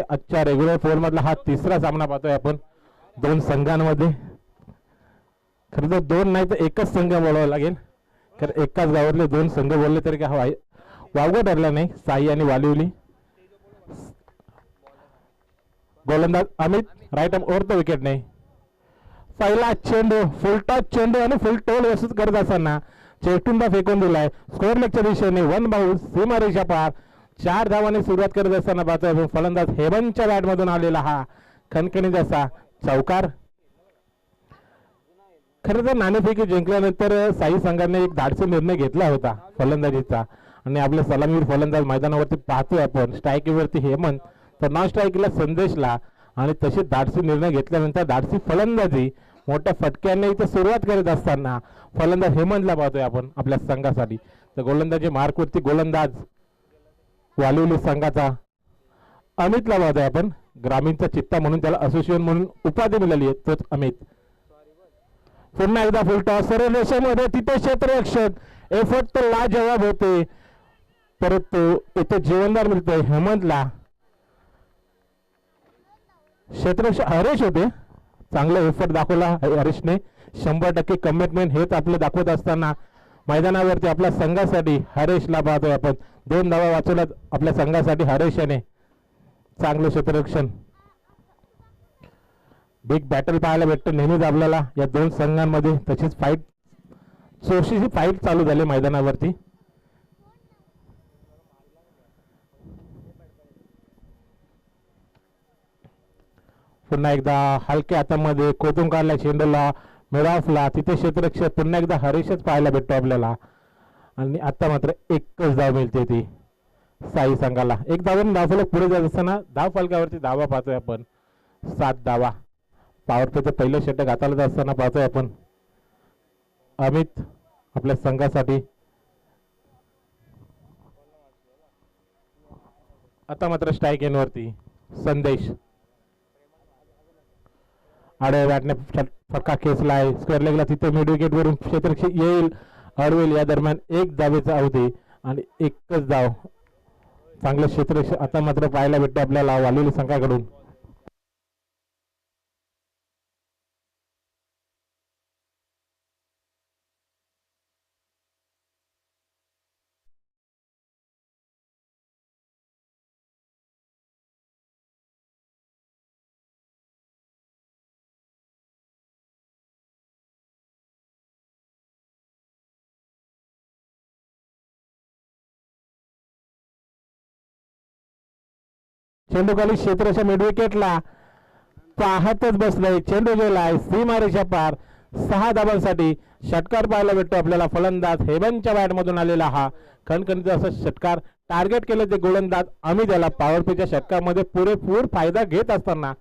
आजच्या regular four मधला हा तिसरा सामना पाहतोय आपण दोन संघांमध्ये. खरं तर दोन नाही तर एकच संघ बोलावा लागेल, कारण एकाच गावातले दोन संघ बोलले तरी काय वावगं ठरला नाही. साई आणि वालिवली. गोलंदाज Amit right arm over the wicket नाही. पहिला चेंडू फुलटॉस चेंडू आणि फुल टोल व्यवस्थित करत असताना चेंडूला फेकून दिलाय स्कोअर लेगच्या दिशेने. वन बाउन्स सीमारेषा पार. 4 धावांनी सुरुवात करत असताना पाहतोय फलंदाज हेमंतच्या बॅट मधून आलेला हा खणखणीत असा चौकार. खरं तर नाणेफेकी जिंकल्यानंतर साई संघाने एक धाडसी निर्णय घेतला होता फलंदाजीचा, आणि आपले सलामीवीर फलंदाज मैदानावरती पाहतोय आपण. स्ट्राईकवरती हेमंत तर नॉन स्ट्राईकला संदेशला, आणि तशी धाडसी निर्णय घेतल्यानंतर धाडसी फलंदाजी मोठ्या फटक्याने इथे सुरुवात करत असताना फलंदाज हेमंतला पाहतोय आपण आपल्या संघासाठी. तर गोलंदाजी मार्कवरती गोलंदाज वालिवली संघाचा अमितला पाहतोय आपण. ग्रामीणचा चित्ता म्हणून त्याला असोसिएशन म्हणून उपाधी मिळाली आहे तोच अमित. पुन्हा एकदा फुलटॉस सरळ रेषेमध्ये, तिथे क्षेत्ररक्षक एफर्ट तर लाजवाब होते, परंतु इथे जीवनदार मिळतोय हेमंतला. क्षेत्ररक्षक हरेश होते, चांगला एफर्ट दाखवला हरेशने. 100% कमिटमेंट हेच आपलं दाखवत असताना मैदानावरती आपल्या संघासाठी हरेशला पाहतोय आपण. 2 धावा वाचवल्या आपल्या संघासाठी हरेश याने. चांगलं क्षेत्ररक्षण. बिग बॅटल पाहायला भेटतं नेहमीच आपल्याला या दोन संघांमध्ये. तशीच फाईट चोरशीची फाईट चालू झाली मैदानावरती. पुन्हा एकदा हलक्या हातामध्ये कोतून काढला चेंडूला मिड ऑफला. तिथे क्षेत्ररक्षक पुन्हा एकदा हरेशच पाहायला भेटतो आपल्याला. आणि आता मात्र एकच धाव मिळते ती साई संघाला. एक धावाने धावफलक पुढे जात असताना धाव फलकावरती धावा पाहतोय आपण 7 धावा. पॉवर प्लेचं पहिलं षटक हाताळत असताना पाहतोय आपण अमित आपल्या संघासाठी. आता मात्र स्ट्राईक एनवरती संदेश. आडव्या बॅटने फटका खेचलाय स्क्वेअर लेगला. तिथे मिड विकेट वरून क्षेत्ररक्षक येईल अडवेल. या दरम्यान एक धावेचा अवधी आणि एकच धाव. चांगलं क्षेत्ररक्षक आता मात्र पाहायला भेटते आपल्याला वालिवली संघाकडून. चेंडू खाली क्षेत्राच्या मिड विकेटला पाहतच बसलाय. चेंडू गेलाय सीमारेषा पार. 6 धावांसाठी षटकार पाहायला भेटतो आपल्याला. फलंदाज हेमंतच्या बॅट मधून आलेला हा खणखणीचा असा षटकार. टार्गेट केलं ते गोलंदाज अमित याला. पॉवर प्लेच्या षटकामध्ये पुरेपूर फायदा घेत असताना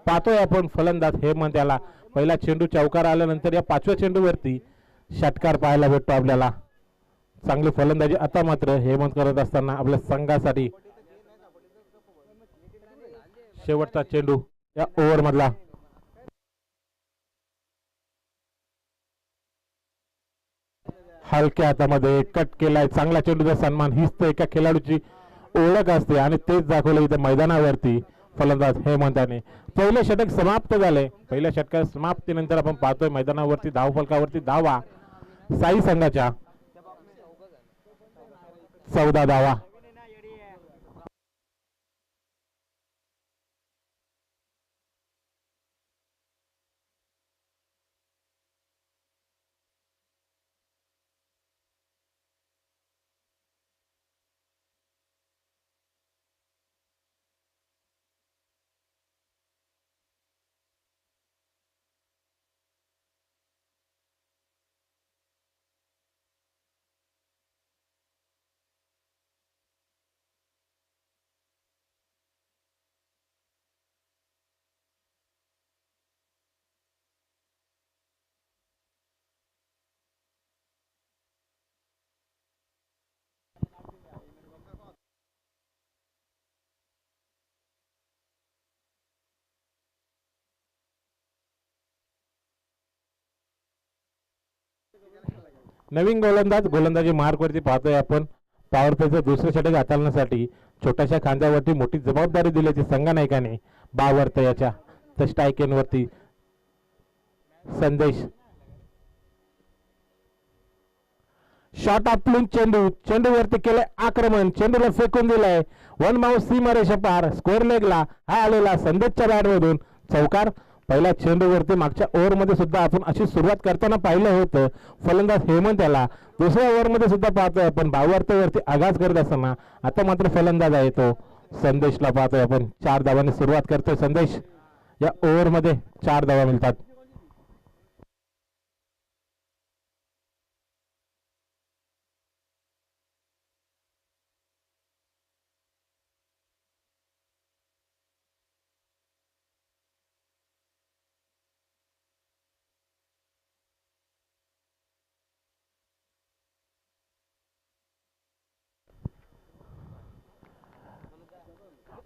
पाहतोय आपण फलंदाज हेमंत याला. पहिला चेंडू चौकार आल्यानंतर या 5व्या चेंडूवरती षटकार पाहायला भेटतो आपल्याला. चांगली फलंदाजी आता मात्र हेमंत करत असताना आपल्या संघासाठी. शेवटचा चेंडू या ओव्हर मधला. हलक्या हातामध्ये कट केलाय. चांगला चेंडूचा सन्मान हीच तर एका खेळाडूची ओळख असते, आणि तेच दाखवलं इथे मैदानावरती फलंदाज हेमंताने. पहिले षटक समाप्त झाले. पहिल्या षटका समाप्तीनंतर आपण पाहतोय मैदानावरती धावफलकावरती धावा साई संघाच्या 14 धावा. नवीन गोलंदाज गोलंदाजी मार्कवरती पाहतोय आपण पॉवर प्लेचं दुसरं षटक हाताळण्यासाठी छोट्याशा खांद्यावरती मोठी जबाबदारी दिल्याची संघनायकाने बावर्त याच्या तर स्ट्राईक एनवरती संदेश शॉट आपलून चेंडूवरती केलंय आक्रमण, चेंडूला फेकून दिलाय वन माऊस सीमा रेषा पार स्कोअर लेगला हा आलेला संदेशच्या बॅटमधून चौकार. पहिल्या चेंडूवरती मागच्या ओव्हरमध्ये सुद्धा आपण अशी सुरुवात करताना पाहिलं होतं फलंदाज हेमंत याला. दुसऱ्या ओव्हरमध्ये सुद्धा पाहतोय आपण बावर्तवरती आघात करत असताना आता मात्र फलंदाज आहे तो संदेशला पाहतोय आपण. 4 धावांनी सुरुवात करतोय संदेश. या ओव्हरमध्ये 4 धावा मिळतात.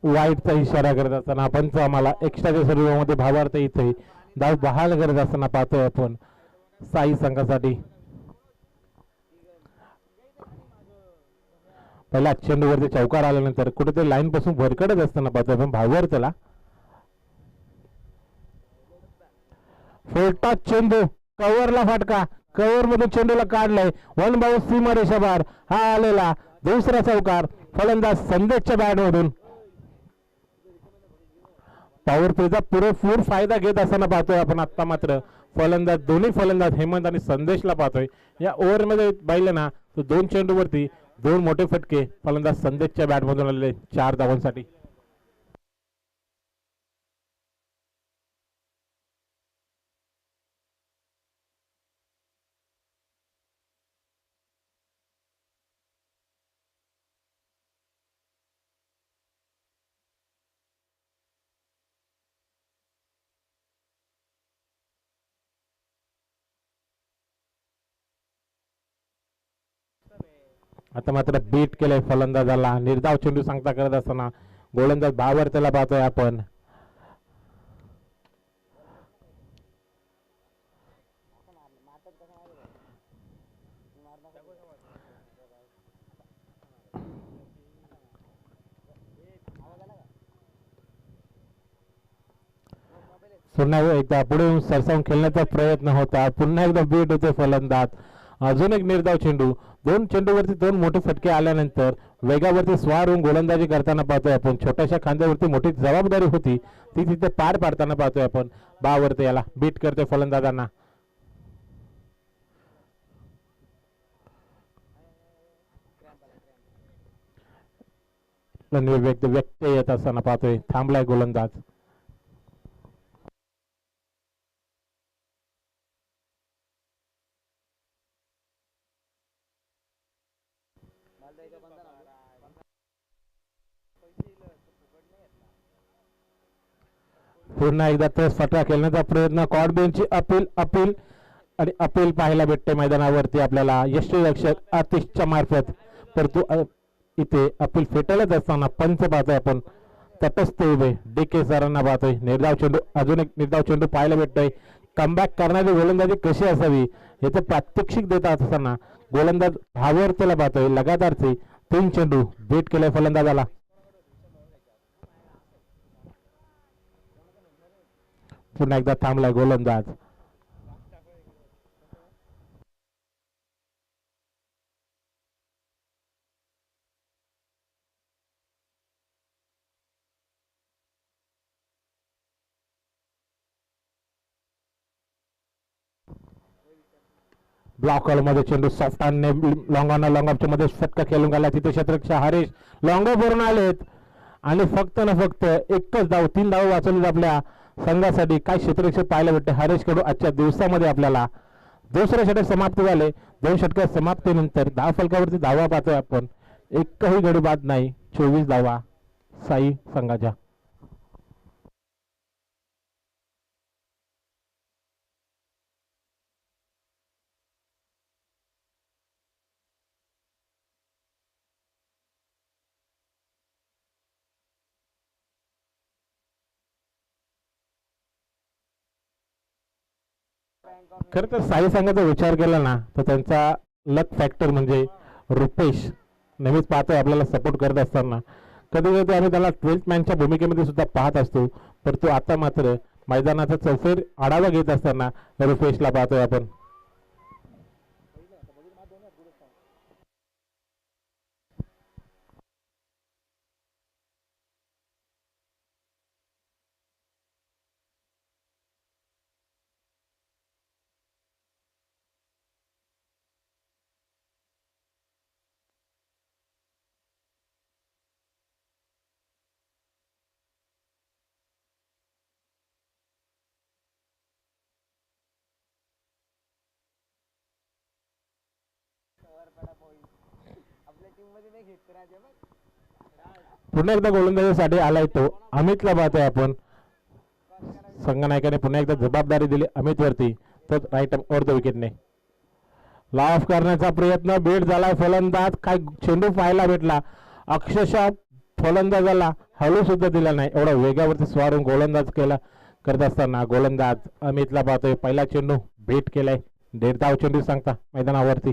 वाईटचा इशारा करत असताना पंच आम्हाला एक्स्ट्राच्या सर्वांमध्ये भावार्थ इथे धाव बहाल करत असताना पाहतोय आपण साई संघासाठी. पहिला चेंडूवरती चौकार आल्यानंतर कुठेतरी लाईन पासून भरकडत असताना पाहतोय आपण भावार्थला. फोर्टा चेंडू कव्हरला फटका, कव्हर मधून चेंडूला काढलाय वन बाउंस सीमा रेषा बार हा आलेला दुसरा चौकार फलंदाज संदेशच्या बॅट मधून. पॉवर प्लेचा पुरेपूर फायदा घेत असताना पाहतोय आपण. आता मात्र फलंदाज दोन्ही फलंदाज हेमंत आणि संदेशला पाहतोय. या ओव्हरमध्ये पाहिलं ना तो 2 चेंडूवरती 2 मोठे फटके फलंदाज संदेशच्या बॅट मधून आलेले 4 धावांसाठी. आता मात्र बीट केलंय फलंदाजाला. निर्धाव चेंडू सांगता करत असताना गोलंदाज भावार्थला पाहतोय आपण. पुन्हा एकदा पुढे येऊन सरसावून खेळण्याचा प्रयत्न होता. पुन्हा एकदा बीट होते फलंदाज. अजून एक निर्धाव चेंडू. 2 चेंडूवरती 2 मोठे फटके आल्यानंतर वेगावरती स्वार होऊन गोलंदाजी करताना पाहतोय आपण. छोट्याशा खांद्यावरती मोठी जबाबदारी होती ती तिथे पार पाडताना पाहतोय आपण. बावरती याला बीट करतोय फलंदाजांना. व्यक्त येत असताना पाहतोय थांबलाय गोलंदाज. पुन्हा एकदा तोच फटका खेळण्याचा प्रयत्न. कॉडबेनची अपील आणि अपील पाहायला भेटते मैदानावरती आपल्याला यष्टीरक्षक आतिशच्या मार्फत. परंतु इथे अपील फेटाळत असताना पंच पाहतोय आपण तटस्थ उभे DK सरांना पाहतोय. निर्धाव चेंडू अजून एक निर्धाव चेंडू पाहायला भेटतोय. कमबॅक करणारी गोलंदाजी कशी असावी याचं प्रात्यक्षिक देत असताना गोलंदाज भावार्थला पाहतोय. लगातारचे 3 चेंडू बीट केलाय फलंदाजाला. पुन्हा एकदा थांबलाय गोलंदाज. ब्लॉक मध्ये चेंडू सॉफ्ट आणि लॉंग ऑन लॉंग ऑफच्या मध्ये फटका खेळून गेला. तिथे क्षेत्ररक्षक हरेश लॉंग ऑफ वरून आलेत आणि फक्त ना फक्त एकच धाव 3 धाव वाचवली आपल्या संघासाठी. काय क्षेत्ररक्षक पाहायला भेटते हरेश कडू आजच्या दिवसामध्ये आपल्याला. दुसरे षटक समाप्त झाले. 2 षटक समाप्तीनंतर 10 फलकावरती धावा पाहतोय आपण. एकही गडी बाद नाही. 24 धावा साई संघाच्या. खरं तर साई संघाचा विचार केला ना तर त्यांचा लक फॅक्टर म्हणजे रुपेश नेहमीच पाहतोय आपल्याला सपोर्ट करत असताना. कधी कधी आम्ही त्याला 12th मॅनच्या भूमिकेमध्ये सुद्धा पाहत असतो, परंतु आता मात्र मैदानाचा चौफेर आढावा घेत असताना रुपेशला पाहतोय आपण. पुन्हा एकदा गोलंदाजीसाठी आलाय तो अमितला पाहतोय आपण. संघनायकाने पुन्हा एकदा जबाबदारी दिली अमितवरती. तर राईट अर्ध विकेटने ला ऑफ करण्याचा प्रयत्न, बेट झाला. फलंदाज काय चेंडू पाहायला भेटला, अक्षरशः फलंदाजाला हलू सुद्धा दिला नाही, एवढा वेगावरती स्वारून गोलंदाज केला करत असताना गोलंदाज अमितला पाहतोय. पहिला चेंडू बेट केलाय, 1.5 धाव चेंडू सांगता मैदानावरती.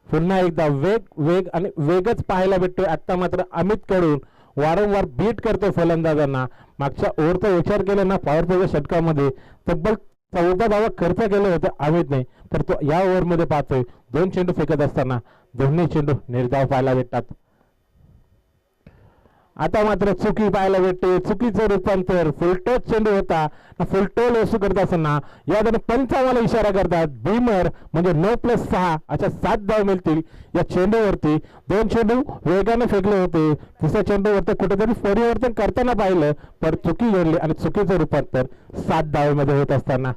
पुन्हा एकदा वेग वेग आणि वेगच पाहायला भेटतोय. आता मात्र अमित कडून वारंवार बीट करतोय फलंदाजांना. मागच्या ओव्हरचा विचार केला ना, पॉवर प्लेच्या षटकामध्ये तब्बल 14 धावा खर्च केले होते अमितने, तर तो या ओव्हरमध्ये पाहतोय 2 चेंडू फेकत असताना दोन्ही चेंडू निर्धाव पाहायला भेटतात. आता मात्र चुकी पाहायला भेटते, चुकीचं रूपांतर. फुलटॉस चेंडू होता, फुलटॉल वस्तू करत असताना याद्वारे पंचावाला इशारा करतात भीमर, म्हणजे 9+6 अशा 7 धाव मिळतील या चेंडूवरती. 2 चेंडू वेगाने फेकले होते, तिसऱ्या चेंडूवरती कुठेतरी परिवर्तन करताना पाहिलं, पण चुकी घडली आणि चुकीचं रूपांतर 7 धावेमध्ये होत असताना.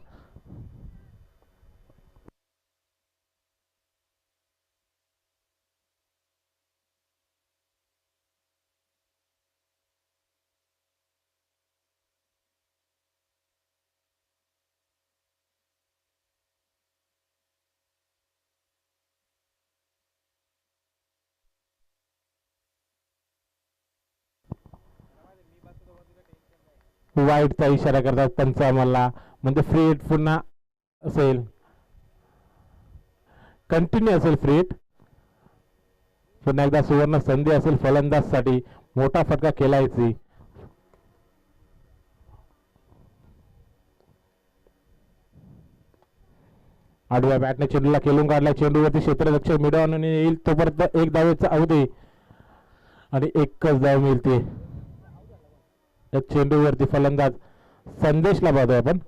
वाईटचा इशारा करतात पंचामला, म्हणजे फ्री हिट पुन्हा असेल, कंटिन्यू असेल फ्री हिट. पुन्हा एकदा सुवर्ण संधी असेल फलंदाजसाठी, मोठा फटका केलायची. आडव्या बॅटने चेंडूला खेळून काढला, चेंडूवरती क्षेत्ररक्षक मिडॉन येईल तोपर्यंत 1 धावेचा अवधी आणि 1च धाव मिळते. चेंडूवरती फलंदाज संदेशला पाहतोय आपण.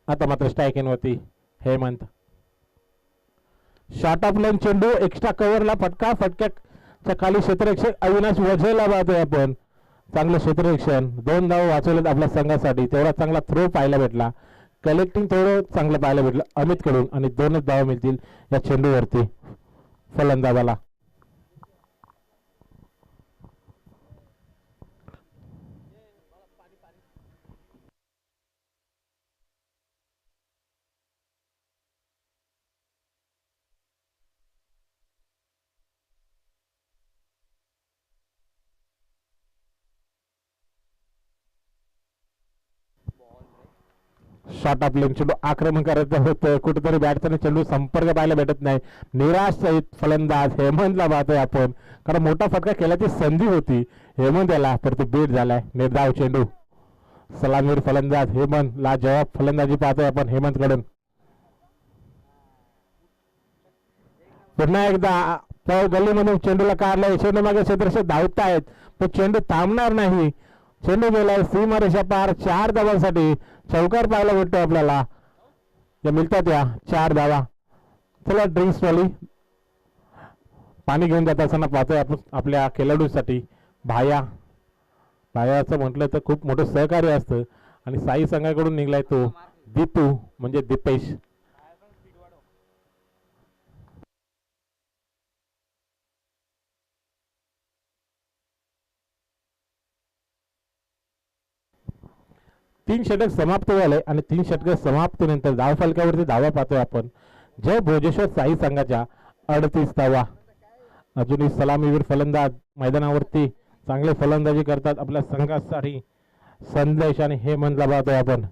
आता मात्र स्ट्राईक इन वरती हेमंत. शॉर्ट ऑफ लाईन चेंडू, एक्स्ट्रा कव्हरला फटका, फटक्याच्या खाली क्षेत्ररक्षक अविनाश वझेला पाहतोय आपण. चांगलं क्षेत्ररक्षण, 2 धाव वाचवलेत आपल्या संघासाठी. तेवढा चांगला थ्रो पाहायला भेटला, कलेक्टिंग थोडं चांगलं पाहायला भेटलं अमित कडून, आणि 2च धाव मिळतील या चेंडूवरती फलंदाजाला. शॉर्ट ऑफ लेन चेंडू आक्रमण करायचं होतं, कुठेतरी बॅटचा चेंडू संपर्क पाहायला भेटत नाही. निराश फलंदाज हेमंतला पाहतोय आपण, कारण मोठा फटका केल्याची संधी होती हेमंत याला, तर तो बीट झालाय. निर्धाव चेंडू, सलामीर फलंदाज हेमंत ला जवाब फलंदाजी पाहतोय आपण हेमंत कडून. पुन्हा एकदा गल्लीमधून चेंडूला काढलाय, चेंडू मागे क्षेत्ररक्षक धावतायत, पण चेंडू थांबणार नाही. चेंडू गेलाय सीमारेषा पार. 4 धावांसाठी चौकार पाहायला भेटतो आपल्याला, या मिळतात या 4 धावा. चला ड्रिंक्स वाली पाणी घेऊन जात असताना पाहतोय आपण आपल्या खेळाडूसाठी. भायाचं म्हटलं तर खूप मोठं सहकार्य असतं, आणि साई संघाकडून निघलाय तो दीपू, म्हणजे दीपेश. 3 षटक समाप्त झाले आणि 3 षटक समाप्तीनंतर धावफलकावरती धावा पाहतोय आपण जय भोजेश्वर साई संघाच्या 38 धावा. अजूनही सलामीवीर फलंदाज मैदानावरती चांगले फलंदाजी करतात आपल्या संघासाठी संदेश आणि हेमंतला पाहतोय आपण.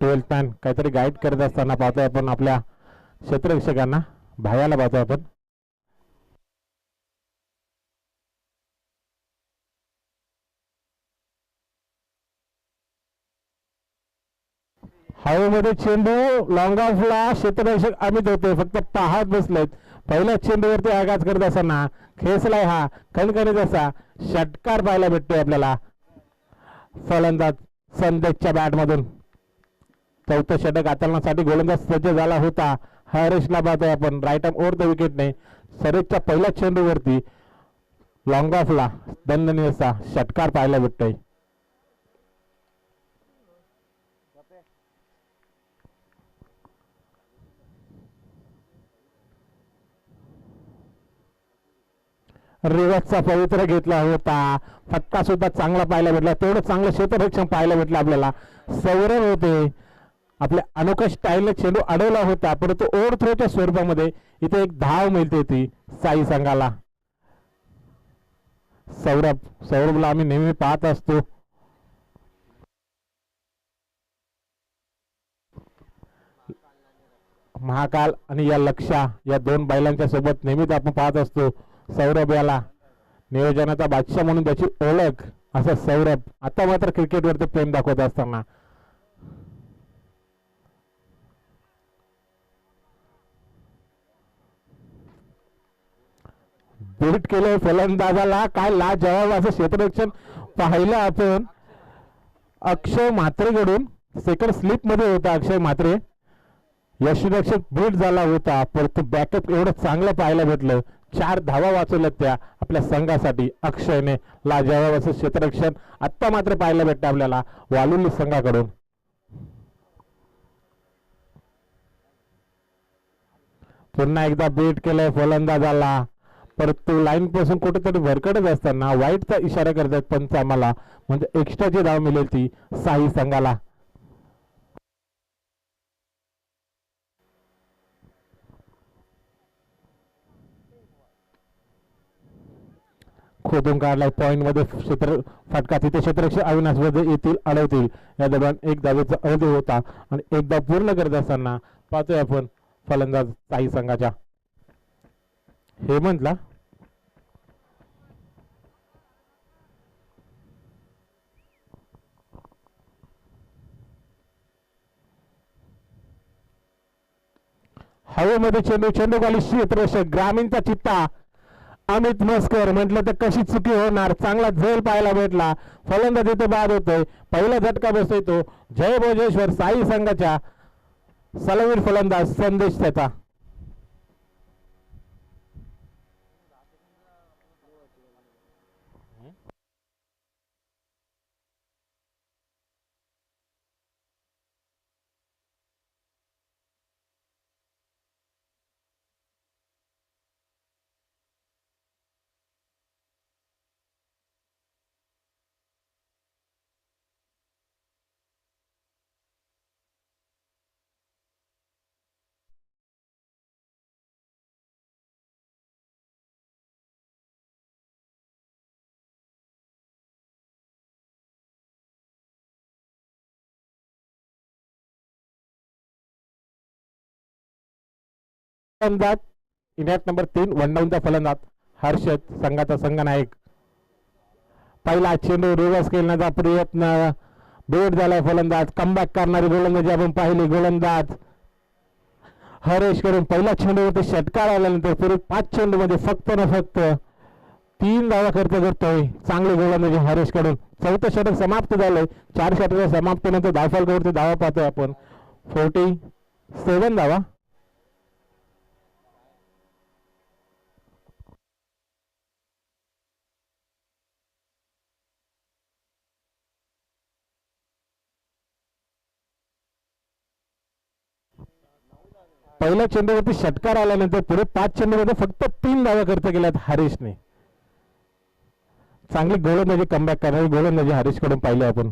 ट्वेल्थ मॅन काहीतरी गाईड करत असताना पाहतोय आपण आपल्या क्षेत्ररक्षकांना भायाला पाहतोय आपण. हवेमध्ये चेंडू लॉंग ऑफला क्षेत्ररक्षक अमित होते फक्त पाहत बसलेत. पहिल्या चेंडूवरती आघात करत असताना खेचलाय हा कणकणीत असा षटकार पाहायला भेटतोय आपल्याला फलंदाज संदेशच्या बॅटमधून. चौथं षटक हाताळण्यासाठी गोलंदाज सज्ज झाला होता. हरेशला पाहतोय आपण राईट आर्म ओव्हर द विकेटने सरेजच्या पहिल्या चेंडूवरती लॉंग ऑफला दणदणीत असा षटकार पाहायला भेटतोय. रिवर्सचा पवित्र घेतला होता. फटका सुद्धा चांगला पाहायला भेटला. तेवढं चांगलं क्षेत्ररक्षण पाहायला भेटलं आपल्याला. सौरभ होते आपल्या अनोख्या स्टाईलने चेंडू अडवला होता परंतु ओव्हर थ्रोच्या स्वरूपामध्ये इथे एक धाव मिळते ती साई संघाला. सौरभला आम्ही नेहमी पाहत असतो. महाकाल आणि या लक्षा या दोन बैलांच्या सोबत नेहमीच आपण पाहत असतो. सौरभ याला नियोजनाचा बादशाह म्हणून त्याची ओळख असं सौरभ आता मात्र क्रिकेटवरती प्रेम दाखवत असताना बीट केलं फलंदाजाला. काय लाजवाब असं क्षेत्ररक्षण पाहिलं आपण अक्षय म्हात्रेकडून. सेकंड स्लिप मध्ये होता अक्षय म्हात्रे. यशरक्षक बीट झाला होता परंतु बॅकअप एवढं चांगलं पाहायला भेटलं. 4 धावा वाचवल्या त्या आपल्या संघासाठी अक्षयने. लाजवाब असं क्षेत्ररक्षण आत्ता मात्र पाहायला भेटतं आपल्याला वालुली संघाकडून. पुन्हा एकदा बीट केलंय फलंदाजाला परंतु लाईन पासून कुठेतरी भरकटत असताना वाईटचा इशारा करतात पंच आम्हाला म्हणजे एक्स्ट्राची धाव मिळेल ती साई संघाला. खोदून काढलाय पॉइंट मध्ये फटका तिथे क्षेत्ररक्षक अविनाश मध्ये येतील अडवतील. या दरम्यान एक धावेचा अर्ध होता आणि एक धाव पूर्ण करत असताना पाहतोय आपण फलंदाज साई संघाच्या हेमंतला. हवेमध्ये चेंडू खाली क्षेत्ररक्षक ग्रामीणचा चित्ता अमित मस्कर. म्हटलं तर कशी चुकी होणार. चांगला झेल पाहायला भेटला. फलंदाज इथे बाद होतोय. पहिला झटका बसतोय तो जय भोजेश्वर साई संघाच्या सलामीर फलंदाज संदेश त्याचा. फलंदाज इनिंग नंबर 3 वन डाऊनचा फलंदाज हर्षद संघाचा संघनायक. पहिला चेंडू रिव्हर्स खेळण्याचा प्रयत्न बेट झालाय. फलंदाज कमबॅक करणारी गोलंदाजी आपण पाहिली. गोलंदाज हरेश कडून पहिल्या चेंडूवरती षटकार आल्यानंतर पुढे 5 चेंडू मध्ये फक्त ना फक्त 3 धावा खर्च करतोय. चांगली गोलंदाजी हरेश कडून. चौथं षटक समाप्त झालंय. 4 षटक समाप्तीनंतर धावफलकावरती धावा पाहतोय आपण 47 धावा. पहिल्या चेंडूवरती षटकार आल्यानंतर पुढे 5 चेंडूमध्ये फक्त 3 धावा खर्च केल्यात हरीशने. चांगली गोलंदाजी कमबॅक करणारी गोलंदाजी हरीश कडून पाहिली आपण.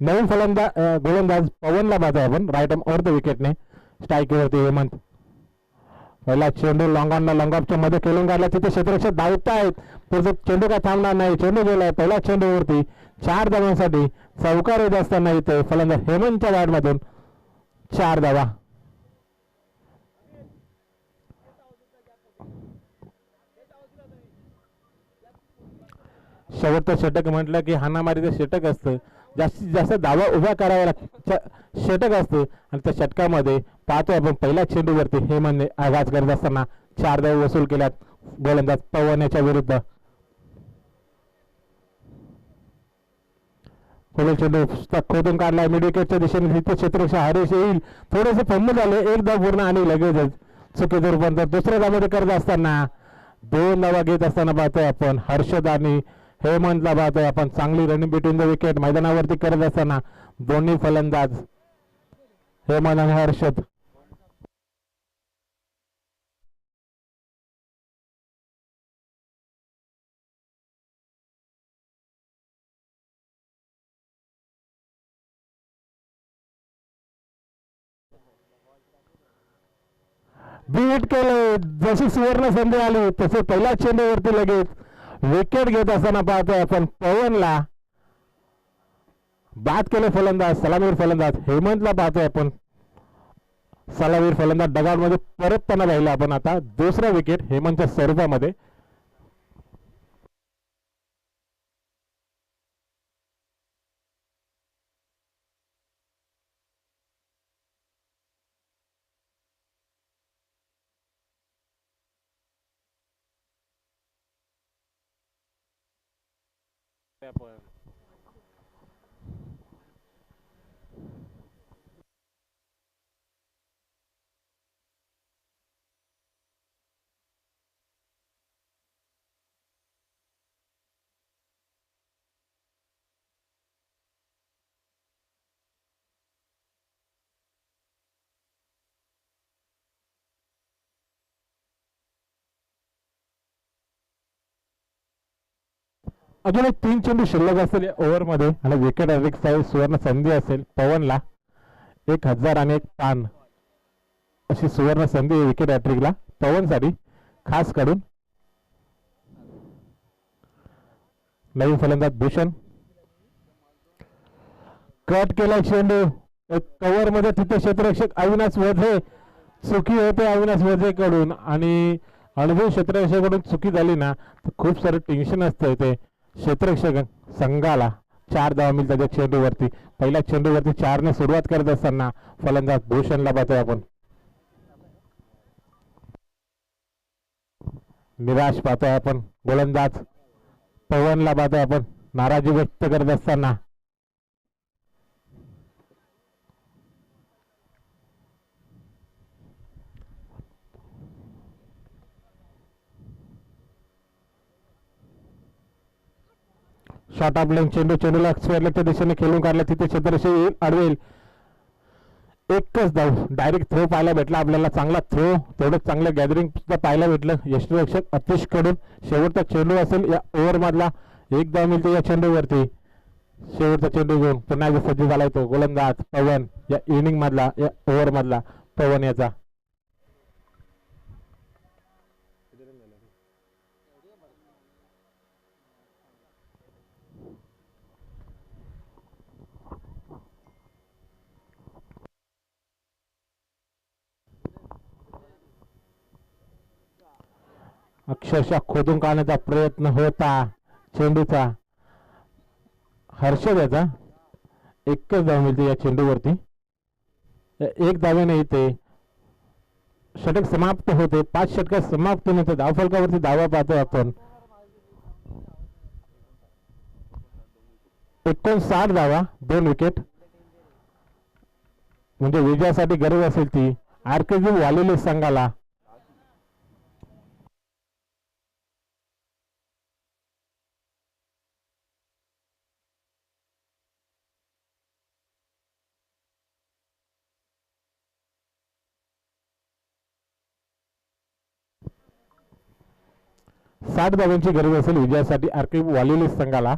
नवीन गोलंदाज पवनला पाहतोय आपण राईट आर्म ओव्हर द विकेटने. स्ट्राईकवरती हेमंत. पहिला चेंडू लॉंग ऑन लॉंग ऑफच्या मध्ये खेळून काढला. तिथे क्षेत्ररक्षक धावतायत. पुढचा चेंडू काय थांबणार नाही. चेंडू गेलाय. पहिल्या चेंडूवरती 4 धावांसाठी चौकार येत असताना इथे फलंदाज हेमंतच्या बॅटमधून 4 धावा. शेवटचं षटक म्हटलं की हाणामारीचं षटक असतं. जास्तीत जास्त धावा उभ्या कराव्या लागतात षटक असते. आणि त्या षटकामध्ये पाहतोय आपण पहिल्या चेंडूवरती हेमंतने आघात करत असताना 4 धावा वसूल केल्यात गोलंदाज पवन याच्या विरुद्ध. पुढील चेंडू खोदून काढलाय मिड विकेटच्या दिशेने. तिथे क्षेत्ररक्षक हरेश येईल. थोडेसे फंबल झाले. 1 धाव पूर्ण आणि लगेचच चुकीचं रूपांतर दुसऱ्या धावामध्ये करत असताना 2 धावा घेत असताना पाहतोय आपण हर्षद आणि हेमंतला पाहतोय आपण. चांगली रनिंग बिटवीन द विकेट मैदानावरती करत असताना दोन्ही फलंदाज हेमंत आणि हर्षद. बीट केले. जशी सुवर्ण संधी आली तसे पहिल्या चेंडूवरती लगेच विकेट घेत असताना पाहतोय आपण पवनला. बाद केले फलंदाज सलामीर फलंदाज हेमंतला पाहतोय आपण. सलामीर फलंदाज डगआउट मध्ये परतताना पाहिलं आपण आता. दुसरा विकेट हेमंतच्या स्वरूपामध्ये. अजून एक 3 चेंडू शिल्लक असेल ओव्हर मध्ये आणि विकेट अधिक सुवर्ण संधी असेल पवनला. 1000 आणि 1 पान अशी सुवर्ण संधी विकेट हॅट्रिकला पवनसाठी खास काढून. नवीन फलंदाज भूषण. कट केला चेंडू कव्हर मध्ये. तिथे क्षेत्ररक्षक अविनाश वझे चुकी होते अविनाश वझे कडून. आणि अनुभव क्षेत्ररक्षकाकडून चुकी झाली ना तर खूप सारं टेन्शन असतं इथे क्षेत्ररक्षक संघाला. 4 धावा मिळतात त्या चेंडूवरती. पहिल्या चेंडूवरती 4 ने सुरुवात करत असताना फलंदाज भूषणला पाहतोय आपण. निराश पाहतोय आपण. गोलंदाज पवनला पाहतोय आपण नाराजी व्यक्त करत असताना. शॉट आपल्या चेंडूला स्क्वेअरलेगच्या दिशेने खेळून काढला, तिथे क्षेत्ररक्षक अडवेल. एकच धाव डायरेक्ट थ्रो पाहायला भेटला आपल्याला, चांगला थ्रो, तेवढंच चांगलं गॅदरिंग सुद्धा पाहायला भेटलं यष्टीरक्षक अतिश कडून. शेवटचा चेंडू असेल या ओव्हर मधला, एक धाव मिळते या चेंडूवरती. शेवटचा चेंडू घेऊन पुन्हा एकदा सज्ज झालाय तो गोलंदाज पवन, या इनिंग मधला, या ओव्हर मधला पवन याचा. अक्षरशः खोदून काढण्याचा प्रयत्न होता चेंडूचा. हर्षद याचा एकच धाव मिळते या चेंडूवरती. एक धावेने इथे षटक समाप्त होते. 5 षटक समाप्त होते. धावफलकावरती धावा पाहतोय आपण. 59 धावा, 2 विकेट. म्हणजे विजयासाठी गरज असेल ती आरकेजी वालेले संघाला. साठ धावांची गरज असेल विजयासाठी आरके वालेले संघाला.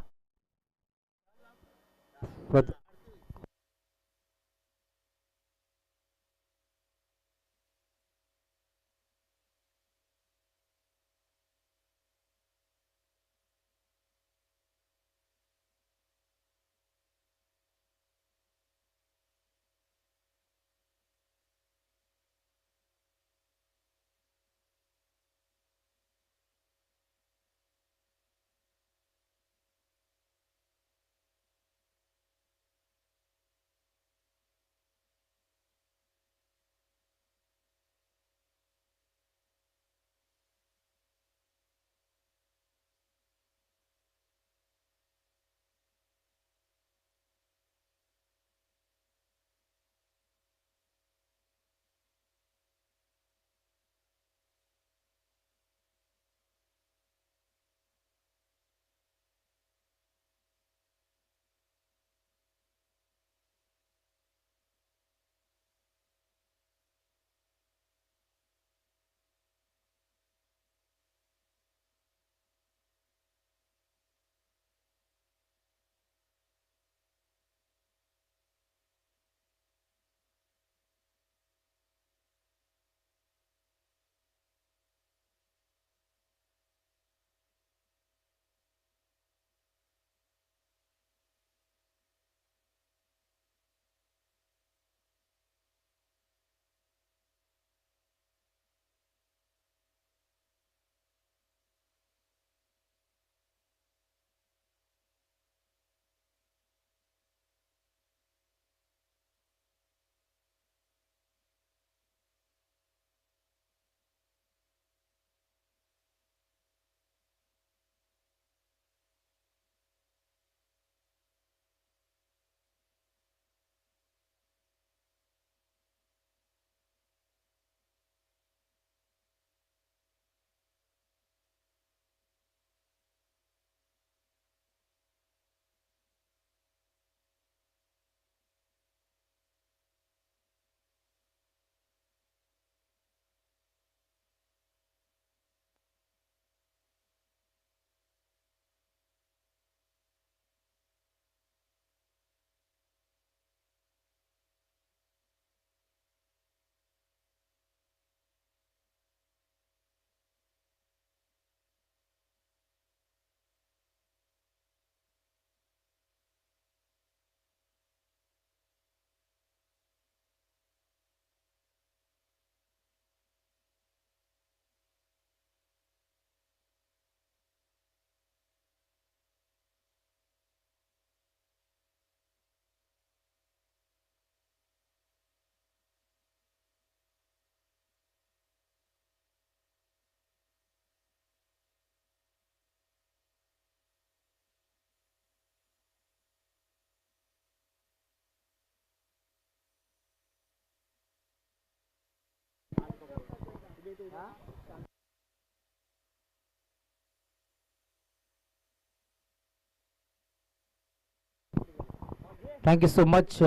थँक्यू सो मच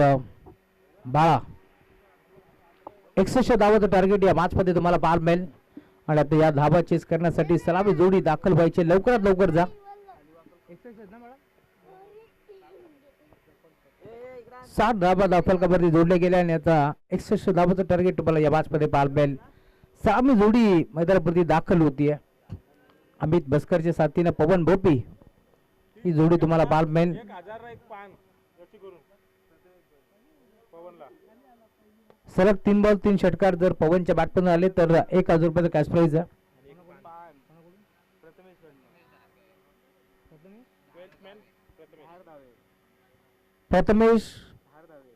बाळा. 61 धावाचं टार्गेट या मॅच मध्ये तुम्हाला पाहायला मिळेल. आणि आता या धाबा चेस करण्यासाठी सलामी जोडी दाखल व्हायचे, लवकरात लवकर जा. 60 धाबा फलकावरती जोडले गेले आणि आता 61 धाबाचं टार्गेट तुम्हाला या मॅच मध्ये पाहायला मिळेल. सलामी जोडी मैदानावरती दाखल होतीये. अमित बस्करच्या साथीने पवन भोपी ही जोडी तुम्हाला पाहायला मिळेल. सलग 3 बॉल 3 षटकार जर पवनच्या बॅटमधून आले तर 1000 रुपयाचं कॅश प्राइज आहे. प्रथमेश